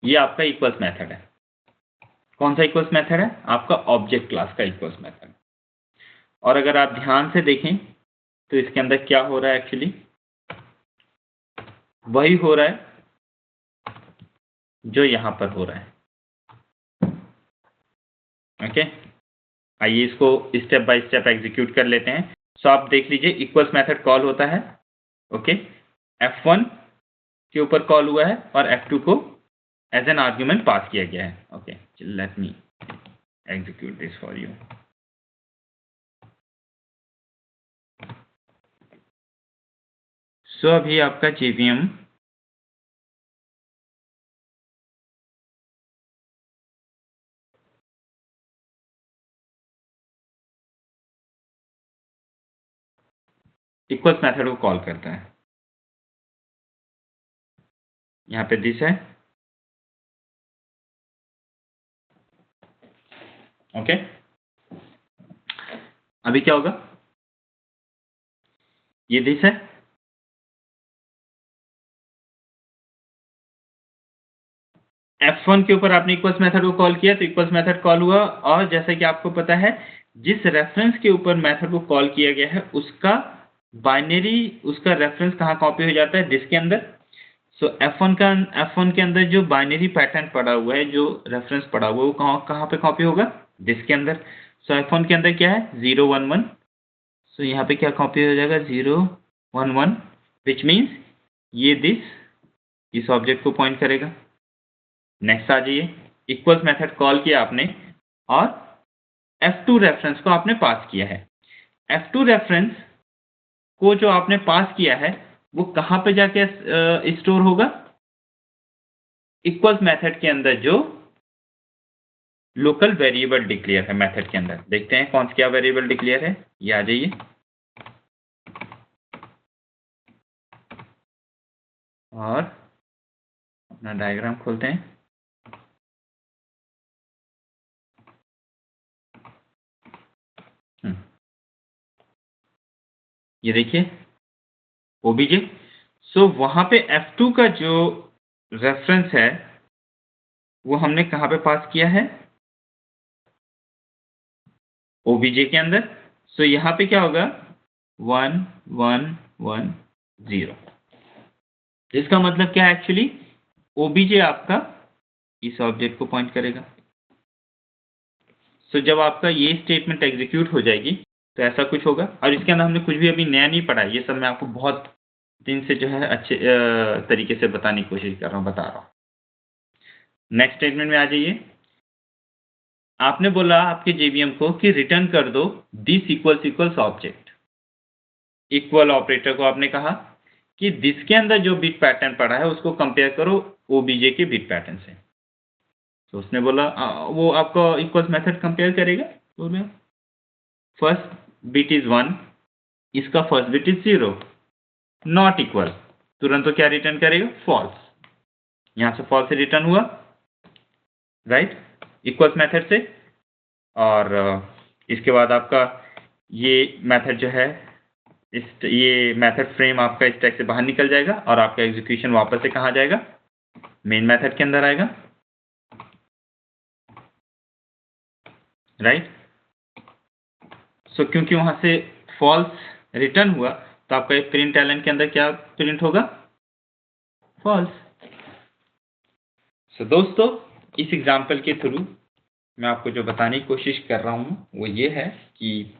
ये आपका इक्वल्स मेथड है। कौन सा इक्वल्स मेथड है, आपका ऑब्जेक्ट क्लास का इक्वल्स मेथड। और अगर आप ध्यान से देखें तो इसके अंदर क्या हो रहा है, एक्चुअली वही हो रहा है जो यहां पर हो रहा है। ओके, आइए इसको स्टेप बाय स्टेप एग्जीक्यूट कर लेते हैं। सो आप देख लीजिए इक्वल्स मेथड कॉल होता है। ओके, F1 के ऊपर कॉल हुआ है और F2 को एज एन आर्ग्यूमेंट पास किया गया है। Okay, let me execute this for you. So अभी आपका जेवीएम इक्वल्स मेथड को कॉल करता है। यहाँ पे दिस है, ओके। अभी क्या होगा, ये दिस है, F1 के ऊपर आपने इक्वल्स मेथड को कॉल किया तो इक्वल्स मेथड कॉल हुआ, और जैसे कि आपको पता है जिस रेफरेंस के ऊपर मेथड को कॉल किया गया है उसका बाइनरी, उसका रेफरेंस कहाँ कॉपी हो जाता है, दिस के अंदर। सो F1 के अंदर जो बाइनरी पैटर्न पड़ा हुआ है, जो रेफरेंस पड़ा हुआ है, वो कहाँ पे कॉपी होगा, दिस के अंदर। सो F1 के अंदर क्या है, 0 1 1। सो यहाँ पे क्या कॉपी हो जाएगा, 0 1 1, विच मीन्स ये दिस इस ऑब्जेक्ट को पॉइंट करेगा। नेक्स्ट आ जाइए, इक्वल्स मेथड कॉल किया आपने और F2 रेफरेंस को आपने पास किया है। F2 रेफरेंस को जो आपने पास किया है वो कहां पे जाके स्टोर होगा, इक्वल्स मेथड के अंदर जो लोकल वेरिएबल डिक्लेयर है मेथड के अंदर। देखते हैं कौन सा क्या वेरिएबल डिक्लेयर है, ये आ जाइए और अपना डायग्राम खोलते हैं। ये देखिए ओबीजे। सो वहां पे F2 का जो रेफरेंस है वो हमने कहां पे पास किया है, ओबीजे के अंदर। सो यहां पे क्या होगा, 1 1 1 0। इसका मतलब क्या है, एक्चुअली ओबीजे आपका इस ऑब्जेक्ट को पॉइंट करेगा। सो जब आपका ये स्टेटमेंट एग्जीक्यूट हो जाएगी तो ऐसा कुछ होगा, और इसके अंदर हमने कुछ भी अभी नया नहीं पढ़ा, ये सब मैं आपको बहुत दिन से जो है अच्छे तरीके से बताने की कोशिश कर रहा हूँ, बता रहा हूँ। नेक्स्ट स्टेटमेंट में आ जाइए। आपने बोला आपके जेबीएम को कि रिटर्न कर दो this equals equals object. Equal operator को आपने कहा कि दिस के अंदर जो बिट पैटर्न पड़ा है उसको कंपेयर करो ओबीजे के बिट पैटर्न से। तो उसने बोला वो आपको इक्वल्स मेथड कंपेयर करेगा, बोले फर्स्ट बिट इज 1, इसका first bit is 0, not equal, तुरंत तो क्या रिटर्न करेगा, फॉल्स। यहां से फॉल्स रिटर्न हुआ, राइट, इक्वल्स मेथड से। और इसके बाद आपका ये मेथड जो है, ये मेथड फ्रेम आपका स्टैक से बाहर निकल जाएगा और आपका एग्जीक्यूशन वापस से कहां जाएगा, मेन मेथड के अंदर आएगा, राइट। सो क्योंकि वहां से फॉल्स रिटर्न हुआ तो आपका एक प्रिंट एलन के अंदर क्या प्रिंट होगा, फॉल्स। सो दोस्तों इस एग्जाम्पल के थ्रू मैं आपको जो बताने की कोशिश कर रहा हूं वो ये है कि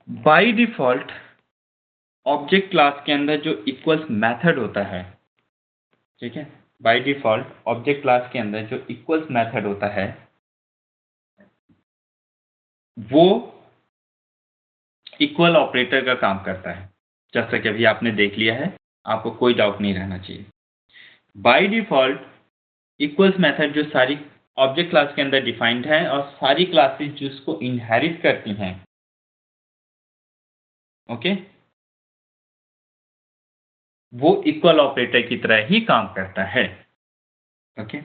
बाय डिफॉल्ट ऑब्जेक्ट क्लास के अंदर जो इक्वल्स मेथड होता है, ठीक है, बाय डिफॉल्ट ऑब्जेक्ट क्लास के अंदर जो इक्वल्स मेथड होता है वो इक्वल ऑपरेटर का काम करता है, जैसा कि अभी आपने देख लिया है, आपको कोई डाउट नहीं रहना चाहिए। बाय डिफॉल्ट इक्वल्स मेथड जो सारी ऑब्जेक्ट क्लास के अंदर डिफाइंड है और सारी क्लासेस जिसको इनहेरिट करती हैं, ओके, वो इक्वल ऑपरेटर की तरह ही काम करता है, ओके।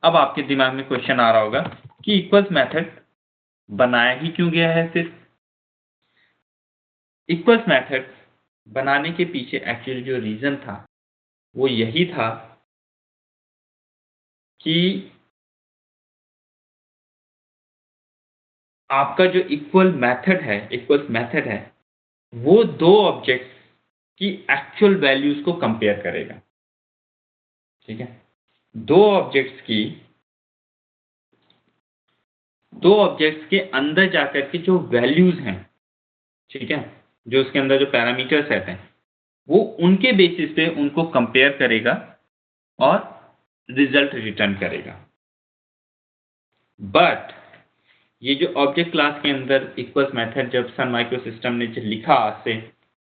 अब आपके दिमाग में क्वेश्चन आ रहा होगा कि इक्वल्स मेथड बनाया ही क्यों गया है। फिर इक्वल्स मेथड बनाने के पीछे एक्चुअली जो रीजन था वो यही था कि आपका जो इक्वल्स मेथड है वो दो ऑब्जेक्ट्स की एक्चुअल वैल्यूज को कंपेयर करेगा, ठीक है। दो ऑब्जेक्ट्स के अंदर जाकर के जो वैल्यूज हैं, ठीक है, जो उसके अंदर जो पैरामीटर्स रहते हैं वो उनके बेसिस पे उनको कंपेयर करेगा और रिजल्ट रिटर्न करेगा। बट ये जो ऑब्जेक्ट क्लास के अंदर इक्वल्स मेथड जब सन माइक्रो सिस्टम ने जो लिखा आज से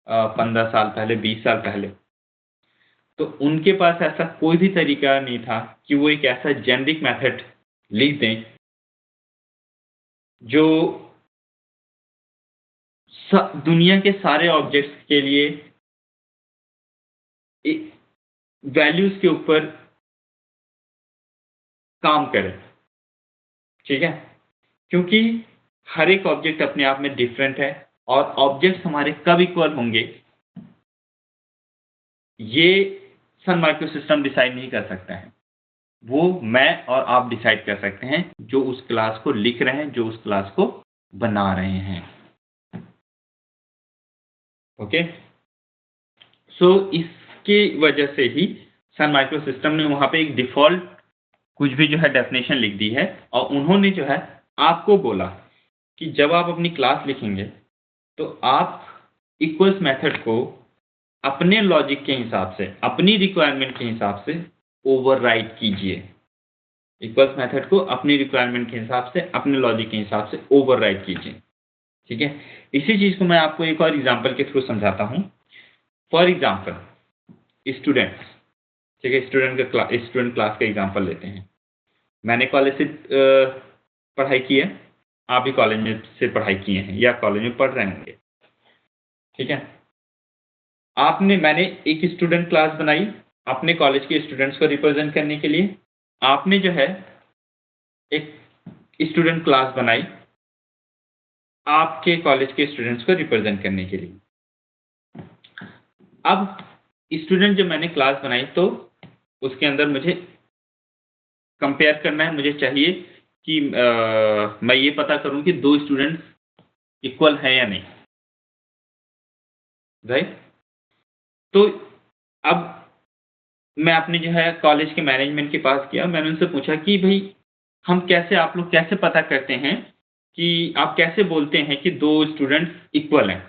15 साल पहले, 20 साल पहले, तो उनके पास ऐसा कोई भी तरीका नहीं था कि वो एक ऐसा जेनरिक मेथड लिख दें जो दुनिया के सारे ऑब्जेक्ट्स के लिए वैल्यूज के ऊपर काम करें, ठीक है? क्योंकि हर एक ऑब्जेक्ट अपने आप में डिफरेंट है और ऑब्जेक्ट्स हमारे कब इक्वल होंगे ये सन माइक्रोसिस्टम डिसाइड नहीं कर सकता है। वो मैं और आप डिसाइड कर सकते हैं जो उस क्लास को लिख रहे हैं, जो उस क्लास को बना रहे हैं। ओके, सो इसकी वजह से ही सन माइक्रोसिस्टम ने वहां पे एक डिफॉल्ट कुछ भी जो है डेफिनेशन लिख दी है और उन्होंने जो है आपको बोला कि जब आप अपनी क्लास लिखेंगे तो आप इक्वल्स मेथड को अपने लॉजिक के हिसाब से, अपनी रिक्वायरमेंट के हिसाब से ओवरराइड कीजिए। इक्वल्स मेथड को अपनी रिक्वायरमेंट के हिसाब से, अपने लॉजिक के हिसाब से ओवरराइड कीजिए, ठीक है? इसी चीज को मैं आपको एक और एग्जांपल के थ्रू समझाता हूं। फॉर एग्जांपल स्टूडेंट्स, ठीक है? स्टूडेंट क्लास का एग्जांपल लेते हैं। मैंने कॉलेज से पढ़ाई की है, आप भी कॉलेज में से पढ़ाई किए हैं या कॉलेज में पढ़ रहे होंगे, ठीक है? मैंने एक स्टूडेंट क्लास बनाई अपने कॉलेज के स्टूडेंट्स को रिप्रेजेंट करने के लिए। आपने जो है एक स्टूडेंट क्लास बनाई आपके कॉलेज के स्टूडेंट्स को रिप्रेजेंट करने के लिए। अब स्टूडेंट जब मैंने क्लास बनाई तो उसके अंदर मुझे कंपेयर करना है, मुझे चाहिए कि मैं ये पता करूं कि दो स्टूडेंट्स इक्वल है या नहीं, राइट? तो अब मैं अपने जो है कॉलेज के मैनेजमेंट के पास गया, मैंने उनसे पूछा कि भाई आप लोग कैसे पता करते हैं कि आप कैसे बोलते हैं कि दो स्टूडेंट्स इक्वल हैं?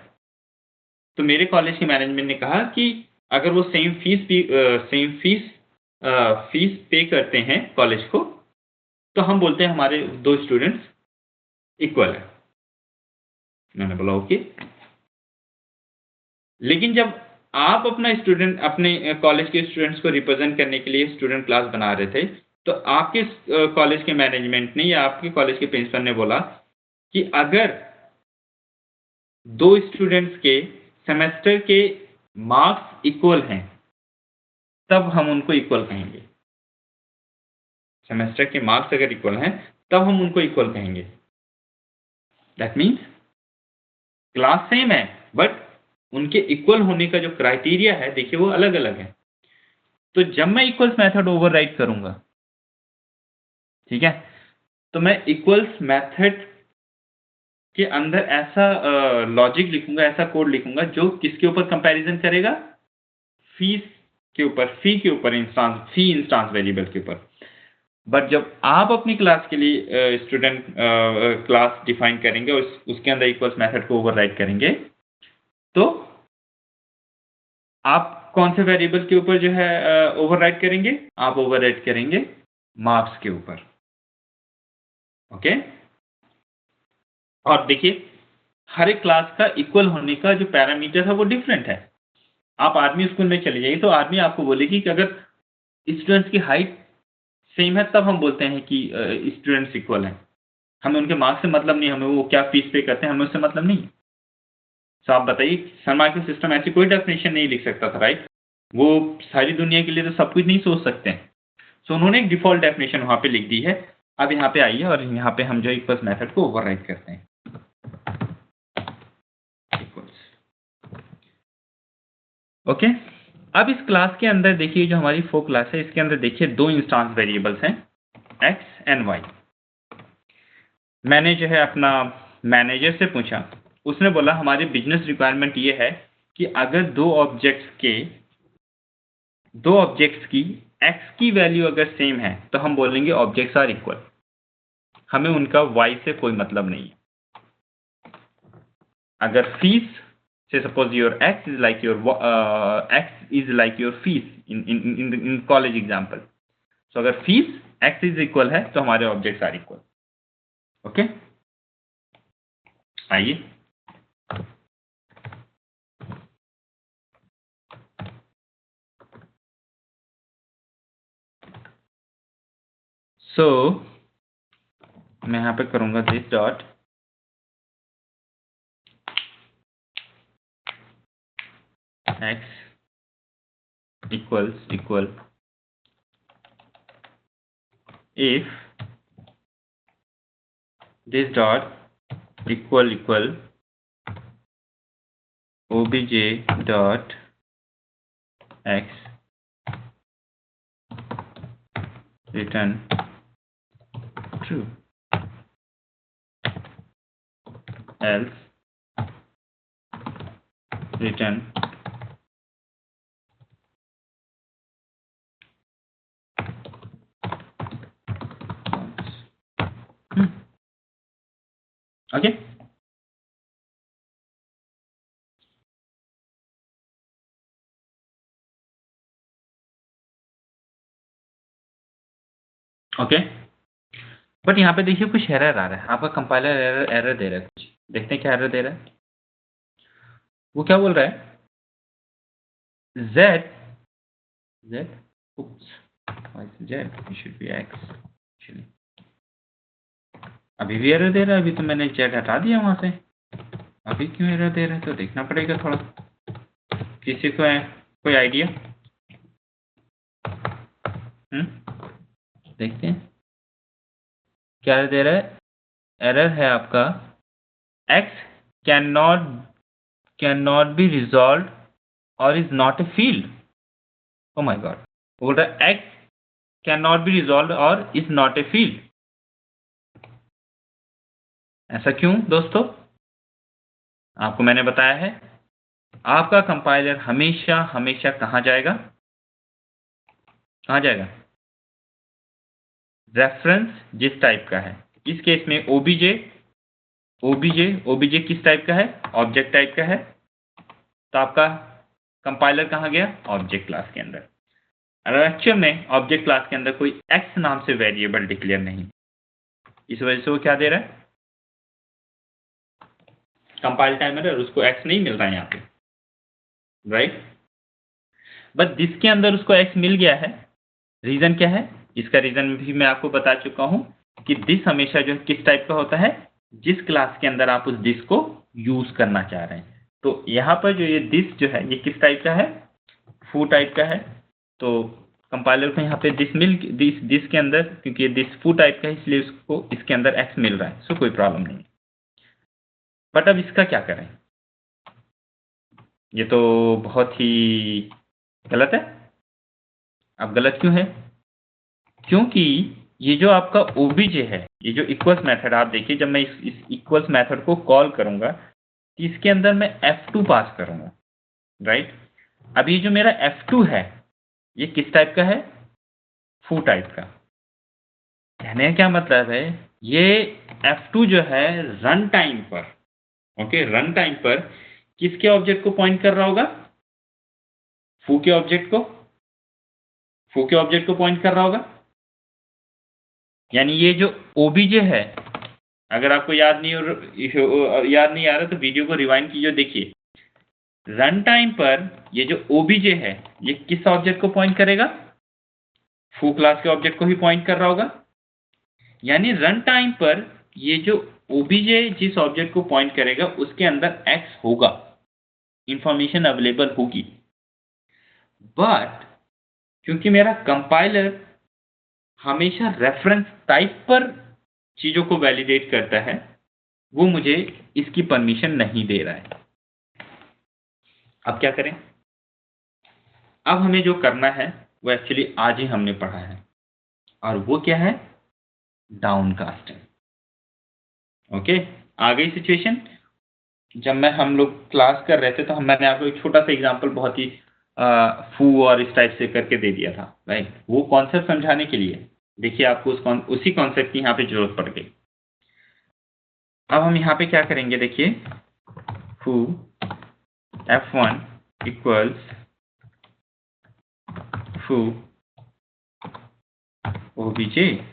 तो मेरे कॉलेज के मैनेजमेंट ने कहा कि अगर वो फीस पे करते हैं कॉलेज को तो हम बोलते हैं हमारे दो स्टूडेंट्स इक्वल है। मैंने बोला ओके, लेकिन जब आप अपने कॉलेज के स्टूडेंट्स को रिप्रेजेंट करने के लिए स्टूडेंट क्लास बना रहे थे तो आपके कॉलेज के मैनेजमेंट ने या आपके कॉलेज के प्रिंसिपल ने बोला कि अगर दो स्टूडेंट्स के सेमेस्टर के मार्क्स इक्वल हैं तब हम उनको इक्वल कहेंगे। सेमेस्टर के मार्क्स अगर इक्वल हैं तब हम उनको इक्वल कहेंगे। दैट मीन्स क्लास सेम है बट उनके इक्वल होने का जो क्राइटेरिया है देखिए वो अलग अलग है। तो जब मैं इक्वल्स मेथड ओवरराइड करूंगा, ठीक है, तो मैं इक्वल्स मेथड के अंदर ऐसा लॉजिक लिखूंगा, ऐसा कोड लिखूंगा जो किसके ऊपर कंपैरिजन करेगा? फीस के ऊपर, फी के ऊपर, फी इंस्टांस वेरिएबल के ऊपर। बट जब आप अपनी क्लास के लिए स्टूडेंट क्लास डिफाइन करेंगे और उसके अंदर इक्वल्स मेथड को ओवरराइड करेंगे तो आप कौन से वेरिएबल के ऊपर जो है ओवरराइड करेंगे? आप ओवरराइड करेंगे मार्क्स के ऊपर। ओके, और देखिए हर एक क्लास का इक्वल होने का जो पैरामीटर है वो डिफरेंट है। आप आर्मी स्कूल में चले जाइए तो आर्मी आपको बोलेगी कि अगर स्टूडेंट्स की हाइट सेम है तब हम बोलते हैं कि स्टूडेंट्स इक्वल हैं। हमें उनके मार्क्स से मतलब नहीं, हमें वो क्या फीस पे करते हैं हमें उससे मतलब नहीं। तो आप बताइए, सन मार्किंग सिस्टम ऐसी कोई डेफिनेशन नहीं लिख सकता था, राइट? वो सारी दुनिया के लिए तो सब कुछ नहीं सोच सकते हैं। सो उन्होंने एक डिफॉल्ट डेफिनेशन वहां पे लिख दी है। अब यहाँ पे आइए और यहाँ पे हम जो इक्वल्स मेथड को ओवरराइड करते हैं। ओके, अब इस क्लास के अंदर देखिए जो हमारी फो क्लास है इसके अंदर देखिए दो इंस्टांस वेरिएबल्स हैं एक्स एंड वाई। मैंने जो है अपना मैनेजर से पूछा, उसने बोला हमारी बिजनेस रिक्वायरमेंट ये है कि अगर दो ऑब्जेक्ट्स की x की वैल्यू अगर सेम है तो हम बोलेंगे ऑब्जेक्ट्स आर इक्वल। हमें उनका y से कोई मतलब नहीं है। अगर fees say suppose your x is like your fees in college example, so अगर फीस x is equal है तो हमारे ऑब्जेक्ट्स आर इक्वल। ओके, आइए सो मैं यहां पे करूंगा this dot x equal if this dot equal obj dot x return true, else return okay. Okay but यहाँ पे देखिए कुछ एरर आ रहा है, आपका कंपाइलर एरर दे रहा है कुछ। देखते हैं क्या एरर दे रहा है। वो क्या बोल रहा है, z oops why is z it should be x actually। अभी भी एरर दे रहा है, अभी तो मैंने z हटा दिया वहां से, अभी क्यों एरर दे रहा है, तो देखना पड़ेगा थोड़ा। किसी को है कोई आइडिया? देखते हैं क्या एरर दे रहा है। एरर है आपका x cannot be resolved or is not a field। oh my god, बोल रहा है x cannot be resolved or is not a field। ऐसा क्यों दोस्तों? आपको मैंने बताया है, आपका कंपाइलर हमेशा हमेशा कहां जाएगा, कहां जाएगा, रेफरेंस जिस टाइप का है। इस केस में ओबीजे किस टाइप का है, ऑब्जेक्ट टाइप का है, तो आपका कंपाइलर कहां गया, ऑब्जेक्ट क्लास के अंदर। अगर एक्चुअल में ऑब्जेक्ट क्लास के अंदर कोई x नाम से वेरिएबल डिक्लेयर नहीं, इस वजह से वो क्या दे रहा है, कंपाइल टाइम एरर, उसको x नहीं मिल रहा है यहाँ पे, राइट। बट दिस के अंदर उसको x मिल गया है। रीजन क्या है, इसका रीजन भी मैं आपको बता चुका हूं कि दिस हमेशा जो है किस टाइप का होता है, जिस क्लास के अंदर आप उस दिस को यूज करना चाह रहे हैं। तो यहाँ पर जो ये दिस जो है ये किस टाइप का है, फू टाइप का है। तो कंपाइलर को यहाँ पे दिस के अंदर, क्योंकि ये दिस फू टाइप का है इसलिए उसको इसके अंदर x मिल रहा है, सो कोई प्रॉब्लम नहीं। बट अब इसका क्या करें, ये तो बहुत ही गलत है। अब गलत क्यों है, क्योंकि ये जो आपका ओबीजे है, ये जो इक्वल्स मेथड, आप देखिए जब मैं इस इक्वल्स मेथड को कॉल करूंगा तो इसके अंदर मैं f2 पास करूंगा, राइट। अब ये जो मेरा f2 है ये किस टाइप का है, फू टाइप का। कहने का क्या मतलब है, ये f2 जो है रन टाइम पर, ओके, रन टाइम पर किसके ऑब्जेक्ट को पॉइंट कर रहा होगा, फू के ऑब्जेक्ट को, फू के ऑब्जेक्ट को पॉइंट कर रहा होगा। यानी ये जो ओबीजे है, अगर आपको याद नहीं आ रहा तो वीडियो को रिवाइंड कीजिए, देखिए रन टाइम पर ये जो ओबीजे है ये किस ऑब्जेक्ट को पॉइंट करेगा, फू क्लास के ऑब्जेक्ट को ही पॉइंट कर रहा होगा। यानी रन टाइम पर ये जो ओबीजे जिस ऑब्जेक्ट को पॉइंट करेगा उसके अंदर x होगा, इंफॉर्मेशन अवेलेबल होगी। बट क्योंकि मेरा कंपाइलर हमेशा रेफरेंस टाइप पर चीजों को वैलिडेट करता है, वो मुझे इसकी परमिशन नहीं दे रहा है। अब क्या करें, अब हमें जो करना है वो एक्चुअली आज ही हमने पढ़ा है, और वो क्या है, डाउनकास्टिंग। ओके, आ गई सिचुएशन। जब हम लोग क्लास कर रहे थे तो मैंने आपको एक छोटा सा एग्जांपल बहुत ही फू और इस टाइप से करके दे दिया था, राइट। वो कॉन्सेप्ट समझाने के लिए देखिए आपको उसी कॉन्सेप्ट की यहाँ पे जरूरत पड़ गई। अब हम यहाँ पे क्या करेंगे, देखिए फू f1 इक्वल्स फू ओबीजे,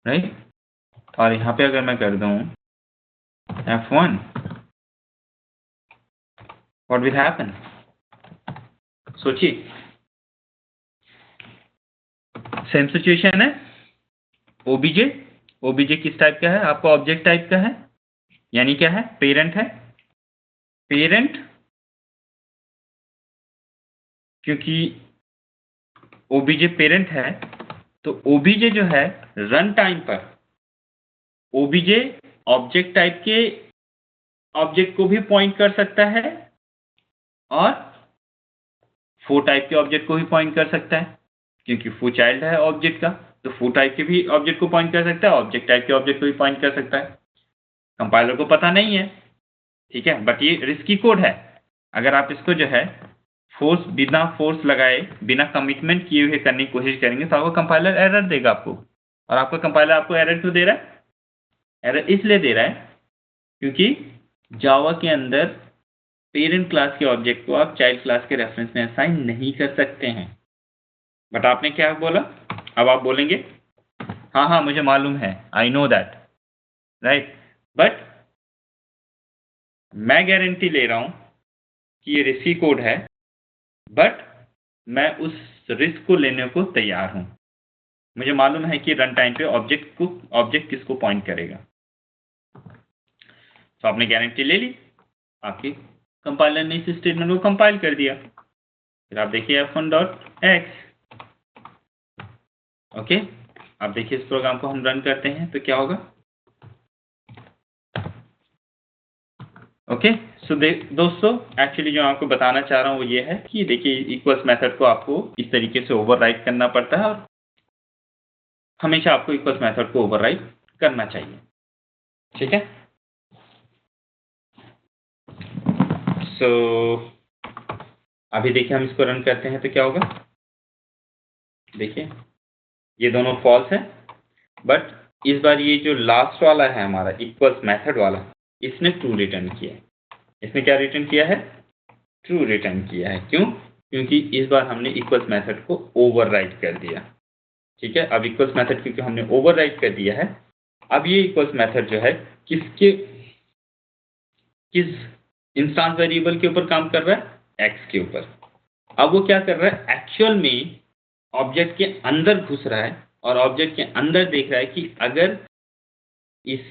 राइट। और यहाँ पे अगर मैं कर दूं f1, what will happen, सोचिए। सेम सिचुएशन है, ओबीजे किस टाइप का है, आपका ऑब्जेक्ट टाइप का है, यानी क्या है, पेरेंट है। पेरेंट क्योंकि ओबीजे पेरेंट है, तो ओबीजे जो है रन टाइम पर ओबीजे ऑब्जेक्ट टाइप के ऑब्जेक्ट को भी पॉइंट कर सकता है और फो टाइप के ऑब्जेक्ट को भी पॉइंट कर सकता है, क्योंकि फो चाइल्ड है ऑब्जेक्ट का, तो फो टाइप के भी ऑब्जेक्ट को पॉइंट कर सकता है, ऑब्जेक्ट टाइप के ऑब्जेक्ट को भी पॉइंट कर सकता है। कंपाइलर को पता नहीं है, ठीक है, बट ये रिस्की कोड है। अगर आप इसको जो है बिना फोर्स लगाए, बिना कमिटमेंट किए हुए करने की कोशिश करेंगे तो आपको कंपाइलर एरर देगा आपको। और आपका कंपाइलर आपको एरर क्यों दे रहा है? एरर इसलिए दे रहा है क्योंकि जावा के अंदर पेरेंट क्लास के ऑब्जेक्ट को आप चाइल्ड क्लास के रेफरेंस में असाइन नहीं कर सकते हैं। बट आपने क्या बोला? अब आप बोलेंगे हाँ हाँ मुझे मालूम है, I know that, right, but मैं गारंटी ले रहा हूं कि ये रिस्की कोड है, बट मैं उस रिस्क को लेने को तैयार हूं। मुझे मालूम है कि रन टाइम पे ऑब्जेक्ट किसको पॉइंट करेगा। तो आपने गारंटी ले ली, आपकी कंपाइलर ने इस स्टेटमेंट को कंपाइल कर दिया। फिर आप देखिए f1.x, ओके, आप देखिए इस प्रोग्राम को हम रन करते हैं तो क्या होगा। ओके, सो दोस्तों एक्चुअली जो आपको बताना चाह रहा हूं वो ये है कि देखिए इक्वल्स मेथड को आपको इस तरीके से ओवरराइड करना पड़ता है और हमेशा आपको इक्वल्स मेथड को ओवरराइड करना चाहिए, ठीक है। सो अभी देखिए हम इसको रन करते हैं तो क्या होगा। देखिए ये दोनों फॉल्स है, बट इस बार ये जो लास्ट वाला है हमारा इक्वल्स मेथड वाला, इसने ट्रू रिटर्न किया है। इसने क्या रिटर्न किया है? ट्रू रिटर्न किया है। क्यों? क्योंकि इस बार हमने इक्वल्स मेथड को ओवरराइड कर दिया, ठीक है। अब इक्वल्स मेथड क्योंकि हमने ओवरराइड कर दिया है, अब ये इक्वल्स मेथड जो है किस इंस्टेंस वेरिएबल के ऊपर काम कर रहा है? x के ऊपर। अब वो क्या कर रहा है? एक्चुअल में ऑब्जेक्ट के अंदर घुस रहा है और ऑब्जेक्ट के अंदर देख रहा है कि अगर इस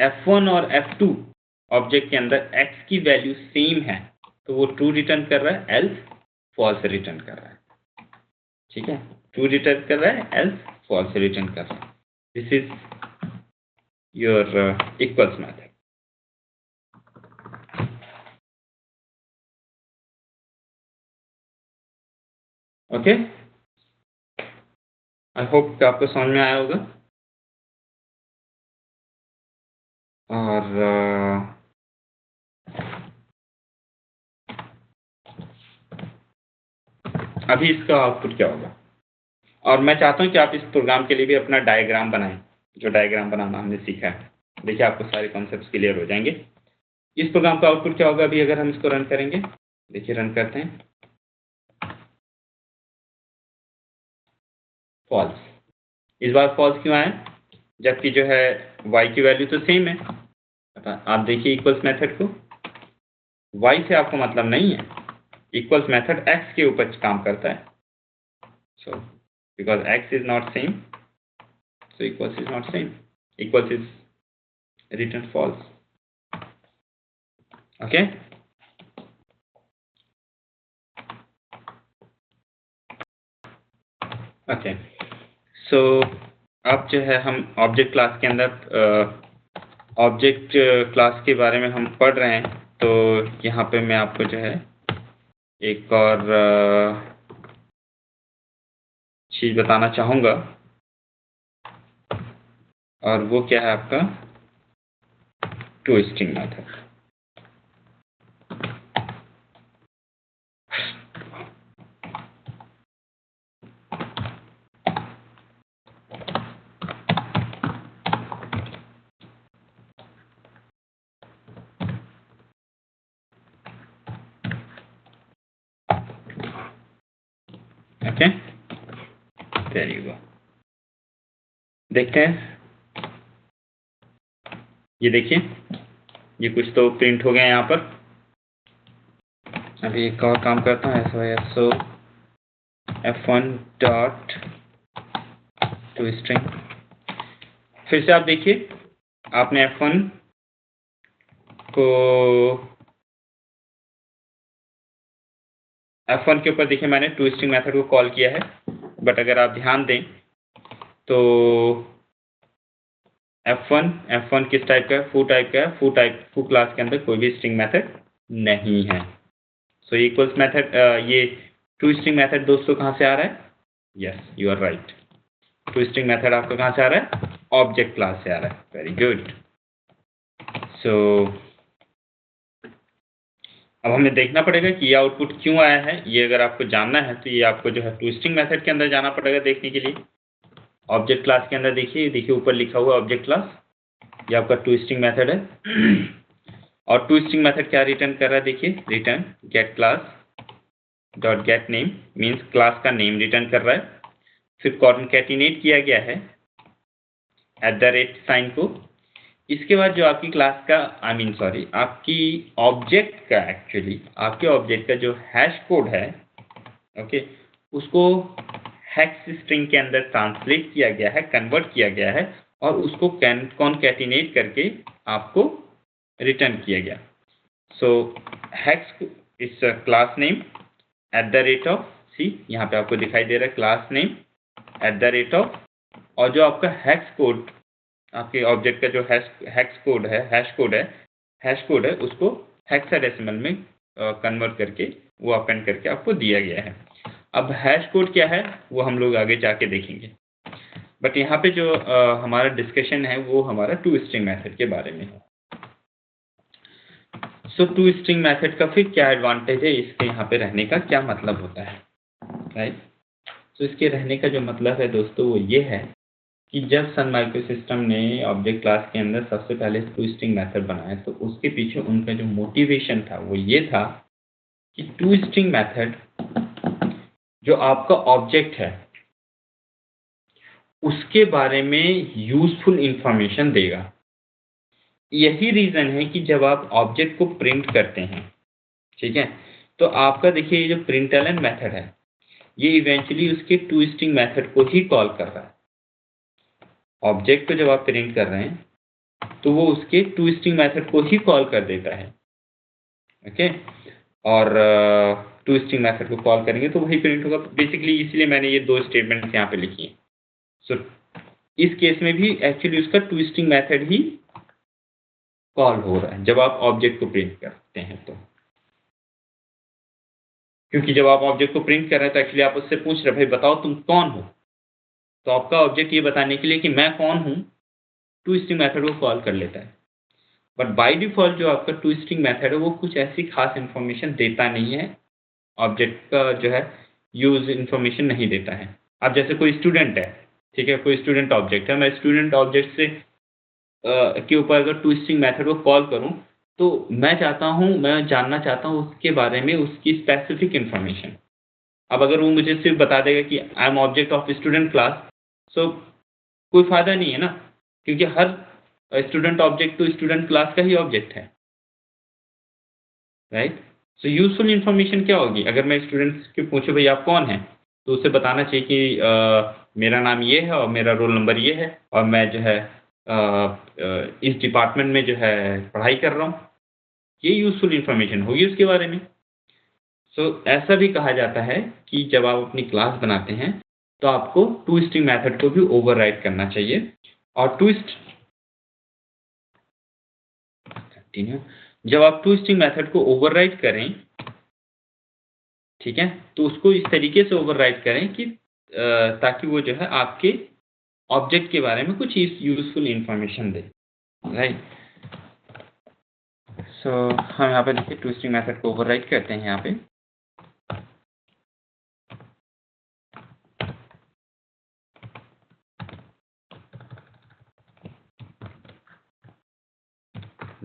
f1 और f2 ऑब्जेक्ट के अंदर x की वैल्यू सेम है तो वो ट्रू रिटर्न कर रहा है, एल्स फॉल्स रिटर्न कर रहा है, ठीक है। ट्रू रिटर्न कर रहा है, एल्स फॉल्स रिटर्न कर रहा है। This is your equals method, okay. I hope कि आपको समझ में आया होगा। और अभी इसका आउटपुट क्या होगा, और मैं चाहता हूं कि आप इस प्रोग्राम के लिए भी अपना डायग्राम बनाएं, जो डायग्राम बनाना हमने सीखा है। देखिए आपको सारे कॉन्सेप्ट्स क्लियर हो जाएंगे। इस प्रोग्राम का आउटपुट क्या होगा अभी अगर हम इसको रन करेंगे। देखिए रन करते हैं, फॉल्स। इस बार फॉल्स क्यों आया? जबकि जो है y की वैल्यू तो सेम है। आप देखिए इक्वल्स मेथड को, y से आपको मतलब नहीं है, इक्वल्स मेथड x के ऊपर काम करता है। So because x is not same, so equals is not same, equals is written false, okay। Okay, so अब जो है हम ऑब्जेक्ट क्लास के अंदर ऑब्जेक्ट क्लास के बारे में हम पढ़ रहे हैं। तो यहाँ पे मैं आपको जो है एक और चीज बताना चाहूँगा, और वो क्या है आपका toString method. Okay, there you go. देखते हैं, ये देखिए ये कुछ तो प्रिंट हो गया यहाँ पर। अभी एक और काम करता हूँ, so f1 dot to string. फिर से आप देखिए आपने f1 को F1 के ऊपर देखिए मैंने टूस्ट्रिंग मेथड को कॉल किया है, बट अगर आप ध्यान दें तो F1 किस टाइप का है? फू टाइप का है। फू क्लास के अंदर कोई भी स्ट्रिंग मेथड नहीं है। सो इक्वल्स मेथड, ये टूस्ट्रिंग मेथड दोस्तों कहाँ से आ रहा है? Yes, you are right. To string method आपका कहाँ से आ रहा है? ऑब्जेक्ट क्लास से आ रहा है। Very good. सो अब हमें देखना पड़ेगा कि ये आउटपुट क्यों आया है। ये अगर आपको जानना है तो ये आपको जो है टूस्ट्रिंग मेथड के अंदर जाना पड़ेगा देखने के लिए। ऑब्जेक्ट क्लास के अंदर देखिए ऊपर लिखा हुआ ऑब्जेक्ट क्लास, ये आपका टूस्ट्रिंग मेथड है। और टूस्ट्रिंग मेथड क्या रिटर्न कर रहा है? देखिए return get class dot get name, means class का नेम रिटर्न कर रहा है। फिर कॉन्कैटिनेट किया गया है @ साइन को। इसके बाद जो आपकी क्लास का आपकी ऑब्जेक्ट का आपके ऑब्जेक्ट का जो हैश कोड है, ओके, उसको हेक्स स्ट्रिंग के अंदर ट्रांसलेट किया गया है, कन्वर्ट किया गया है और उसको कॉन्कैटिनेट करके आपको रिटर्न किया गया। सो हेक्स इस क्लास नेम @ यहाँ पे आपको दिखाई दे रहा है क्लास नेम @ और जो आपका हैश कोड, आपके ऑब्जेक्ट का जो हैश कोड है उसको हेक्साडेसिमल में कन्वर्ट करके वो अपेंड करके आपको दिया गया है। अब हैश कोड क्या है वो हम लोग आगे जाके देखेंगे, बट यहाँ पे जो हमारा डिस्कशन है वो हमारा टूस्ट्रिंग मेथड के बारे में है। सो टूस्ट्रिंग मेथड का फिर क्या एडवांटेज है, इसके यहाँ पे रहने का क्या मतलब होता है, राइट? तो इसके रहने का जो मतलब है दोस्तों वो ये है कि जब सन माइक्रोसिस्टम ने ऑब्जेक्ट क्लास के अंदर सबसे पहले टूस्ट्रिंग मेथड बनाया तो उसके पीछे उनका जो मोटिवेशन था वो ये था कि टूस्ट्रिंग मेथड जो आपका ऑब्जेक्ट है उसके बारे में यूजफुल इंफॉर्मेशन देगा। यही रीजन है कि जब आप ऑब्जेक्ट को प्रिंट करते हैं, ठीक है, तो आपका देखिए ये जो प्रिंटलन मेथड है ये इवेंचुअली उसके टूस्ट्रिंग मेथड को ही कॉल कर रहा है। ऑब्जेक्ट को जब आप प्रिंट कर रहे हैं तो वो उसके टूस्ट्रिंग मेथड को ही कॉल कर देता है, ओके, और टूस्ट्रिंग मेथड को कॉल करेंगे तो वही प्रिंट होगा बेसिकली। इसलिए मैंने ये दो स्टेटमेंट्स यहाँ पे लिखी हैं। सो इस केस में भी एक्चुअली उसका टूस्ट्रिंग मेथड ही कॉल हो रहा है जब आप ऑब्जेक्ट को प्रिंट करते हैं तो, क्योंकि जब आप ऑब्जेक्ट को प्रिंट कर रहे हैं तो एक्चुअली आप उससे पूछ रहे हैं भाई बताओ तुम कौन हो, तो आपका ऑब्जेक्ट ये बताने के लिए कि मैं कौन हूं टूस्ट्रिंग मेथड को कॉल कर लेता है। बट बाय डिफॉल्ट जो आपका टूस्ट्रिंग मेथड है वो कुछ ऐसी खास इंफॉर्मेशन देता नहीं है, ऑब्जेक्ट का जो है यूज इंफॉर्मेशन नहीं देता है। अब जैसे कोई स्टूडेंट है, ठीक है, कोई स्टूडेंट ऑब्जेक्ट है, मैं स्टूडेंट ऑब्जेक्ट से के ऊपर अगर टूस्ट्रिंग मेथड को कॉल करूं तो मैं जानना चाहता हूं उसके बारे में उसकी स्पेसिफिक इंफॉर्मेशन। अब अगर वो मुझे सिर्फ बता देगा कि I am object of student class, so कोई फायदा नहीं है ना, क्योंकि हर स्टूडेंट ऑब्जेक्ट तो स्टूडेंट क्लास का ही ऑब्जेक्ट है, राइट? सो यूजफुल इंफॉर्मेशन क्या होगी? अगर मैं स्टूडेंट के पूछूं भाई आप कौन हैं, तो उसे बताना चाहिए कि मेरा नाम ये है और मेरा रोल नंबर ये है और मैं जो है इस डिपार्टमेंट में जो है पढ़ाई कर रहा हूँ। ये यूजफुल इंफॉर्मेशन होगी उसके बारे में। सो ऐसा भी कहा जाता है कि जब आप अपनी क्लास बनाते हैं तो आपको टूस्ट्रिंग मेथड को भी ओवरराइड करना चाहिए। और जब आप टूस्ट्रिंग मेथड को ओवरराइड करें, ठीक है, तो उसको इस तरीके से ओवरराइड करें कि ताकि वो जो है आपके ऑब्जेक्ट के बारे में कुछ यूजफुल इंफॉर्मेशन दे, राइट? सो हम यहाँ पे देखिए टूस्ट्रिंग मेथड को ओवरराइड करते हैं यहाँ पे।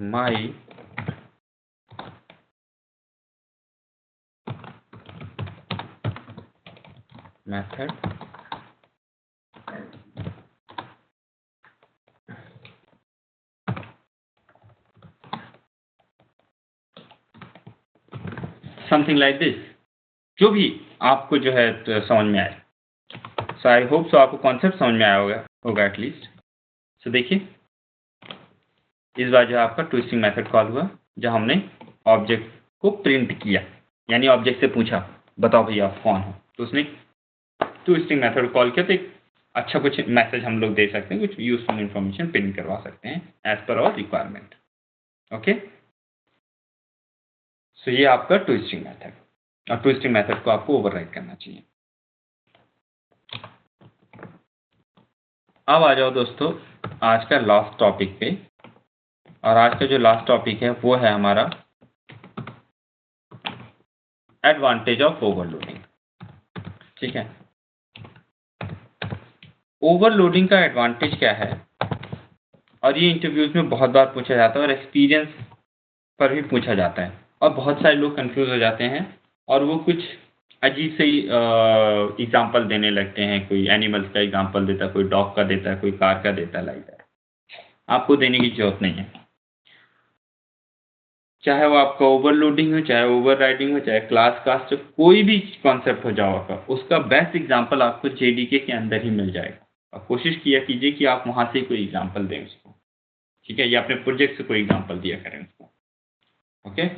my method something like this, जो भी आपको जो है तो समझ में आए। सो आई होप सो आपको कॉन्सेप्ट समझ में आया होगा एटलीस्ट। सो देखिए इस बार जो है आपका टूस्ट्रिंग मेथड कॉल हुआ जब हमने ऑब्जेक्ट को प्रिंट किया, यानी ऑब्जेक्ट से पूछा बताओ भैया आप कौन हो, तो उसने टू स्ट्रिंग मेथड कॉल किया, तो एक अच्छा कुछ मैसेज हम लोग दे सकते हैं, कुछ यूजफुल इंफॉर्मेशन प्रिंट करवा सकते हैं as per hour requirement. Okay, सो ये आपका टू स्ट्रिंग मेथड, और टू स्ट्रिंग मेथड को आपको ओवरराइड करना चाहिए। अब आ जाओ दोस्तों आज का लास्ट टॉपिक पे, और आज का जो लास्ट टॉपिक है वो है हमारा एडवांटेज ऑफ ओवरलोडिंग। ठीक है, ओवरलोडिंग का एडवांटेज क्या है, और ये इंटरव्यूज में बहुत बार पूछा जाता है और एक्सपीरियंस पर भी पूछा जाता है, और बहुत सारे लोग कंफ्यूज हो जाते हैं और वो कुछ अजीब से ही एग्जाम्पल देने लगते हैं। कोई एनिमल्स का एग्जाम्पल देता है, कोई डॉग का देता है, कोई कार का देता है, लाइक दैट। आपको देने की जरूरत नहीं है, चाहे वो आपका ओवरलोडिंग हो, चाहे ओवर राइडिंग हो, चाहे क्लास कास्ट हो, कोई भी कॉन्सेप्ट हो जावा का, उसका बेस्ट एग्जाम्पल आपको जेडीके के अंदर ही मिल जाएगा। और कोशिश किया कीजिए कि आप वहां से कोई एग्जाम्पल दें उसको, ठीक है, या अपने प्रोजेक्ट से कोई एग्जाम्पल दिया करें उसको। ओके,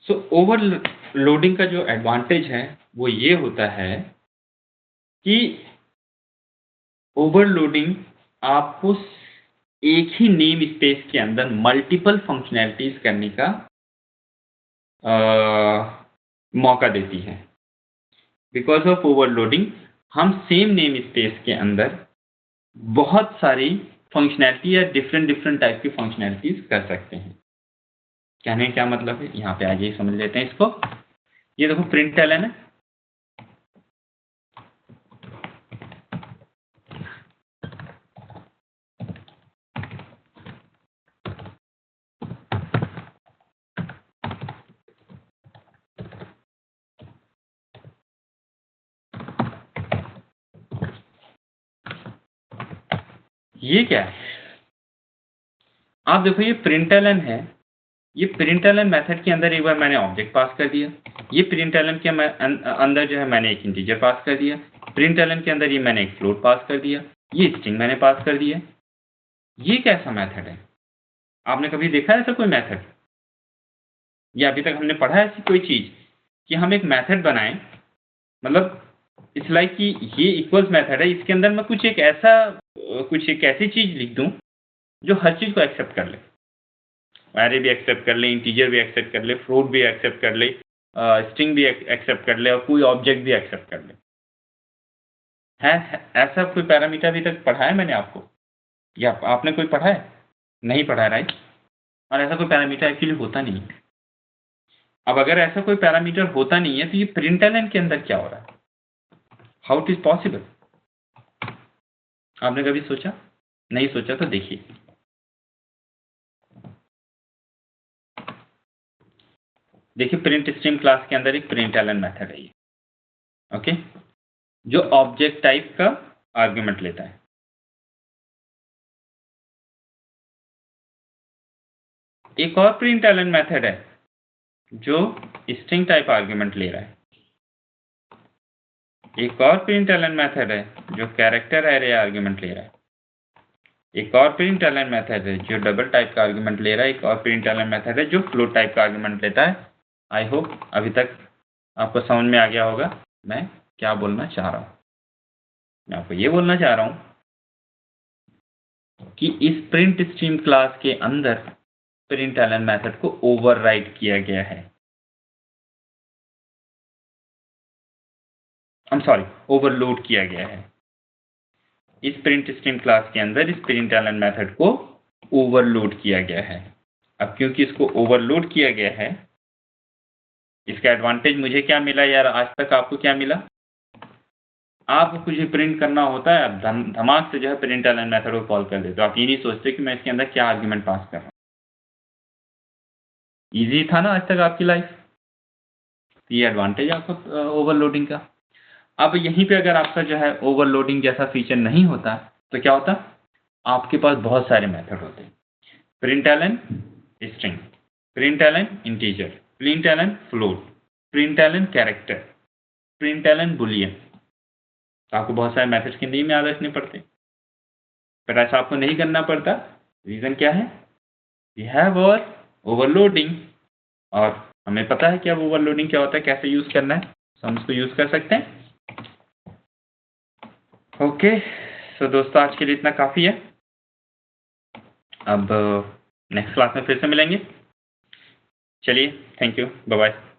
सो ओवरलोडिंग का जो एडवांटेज है वो ये होता है कि ओवरलोडिंग आपको एक ही नेम स्पेस के अंदर मल्टीपल फंक्शनैलिटीज करने का मौका देती है। बिकॉज ऑफ ओवरलोडिंग हम सेम नेम स्पेस के अंदर बहुत सारी फंक्शनैलिटी या डिफरेंट डिफरेंट टाइप की फंक्शनैलिटीज कर सकते हैं। कहने का क्या मतलब है, यहाँ पे आइए समझ लेते हैं इसको। ये देखो प्रिंटलन है, ये क्या है, आप देखो ये प्रिंटलन है। ये प्रिंटलन मेथड के अंदर एक बार मैंने ऑब्जेक्ट पास कर दिया, ये प्रिंटलन के अंदर जो है मैंने एक इंटीजर पास कर दिया, प्रिंटलन के अंदर ये मैंने एक फ्लोट पास कर दिया, ये स्ट्रिंग मैंने पास कर दिया। ये कैसा मेथड है, आपने कभी देखा है ऐसा कोई मेथड, या अभी तक हमने पढ़ा है ऐसी कोई चीज कि हम एक मेथड बनाएं, मतलब इट्स लाइक कि ये इक्वल्स मेथड है, इसके अंदर मैं कुछ एक ऐसी चीज लिख दूं जो हर चीज को एक्सेप्ट कर ले, एरे भी एक्सेप्ट कर ले, इंटीजर भी एक्सेप्ट कर ले, फ्लोट भी एक्सेप्ट कर ले, स्ट्रिंग भी एक्सेप्ट कर ले, और कोई ऑब्जेक्ट भी एक्सेप्ट कर ले। है ऐसा कोई पैरामीटर अभी तक पढ़ा है मैंने आपको, या आपने कोई पढ़ा है? नहीं पढ़ा है, राइट। और ऐसा कोई पैरामीटर एक्चुअली होता नहीं है। अब अगर ऐसा कोई पैरामीटर होता नहीं है तो ये प्रिंटलन के अंदर क्या हो रहा है, हाउ इट इज पॉसिबल? आपने कभी सोचा? नहीं सोचा तो देखिए, देखिए प्रिंट स्ट्रीम क्लास के अंदर एक प्रिंटलन मेथड है ये, ओके, जो ऑब्जेक्ट टाइप का आर्गुमेंट लेता है। एक और प्रिंटलन मेथड है जो स्ट्रिंग टाइप आर्गुमेंट ले रहा है। एक और प्रिंटलन मेथड है जो कैरेक्टर एरे आर्गुमेंट ले रहा है। एक और प्रिंटलन मेथड है जो डबल टाइप का आर्गुमेंट ले रहा है। एक और प्रिंटलन मेथड है जो फ्लोट टाइप का आर्गुमेंट लेता है। आई होप अभी तक आपको समझ में आ गया होगा मैं क्या बोलना चाह रहा हूँ। मैं आपको ये बोलना चाह रहा हूँ कि इस प्रिंट स्ट्रीम क्लास के अंदर प्रिंटलन मेथड को ओवरराइड किया गया है, ओवरलोड किया गया है। इस प्रिंट स्ट्रीम क्लास के अंदर इस प्रिंटलन मेथड को ओवरलोड किया गया है। अब क्योंकि इसको ओवरलोड किया गया है, इसका एडवांटेज मुझे क्या मिला यार, आज तक आपको क्या मिला? आपको कुछ भी प्रिंट करना होता है, आप धमाक से जो है प्रिंटलन मेथड को कॉल कर देते हो। आप ये नहीं सोचते कि मैं इसके अंदर क्या आर्ग्यूमेंट पास कर रहा हूँ। ईजी था ना आज तक आपकी लाइफ। ये एडवांटेज आपका ओवरलोडिंग का। अब यहीं पे अगर आपका जो है ओवरलोडिंग जैसा फीचर नहीं होता तो क्या होता, आपके पास बहुत सारे मेथड होते, println string, println integer, println float, println character, println Boolean. तो आपको बहुत सारे मेथड्स के नेम याद रखने पड़ते, पर ऐसा आपको नहीं करना पड़ता। रीजन क्या है? वी हैव और ओवरलोडिंग, और हमें पता है कि अब ओवरलोडिंग क्या होता है, कैसे यूज़ करना है, तो हम इसको यूज़ कर सकते हैं। ओके, सो दोस्तों आज के लिए इतना काफ़ी है। अब नेक्स्ट क्लास में फिर से मिलेंगे। चलिए, थैंक यू, बाय बाय।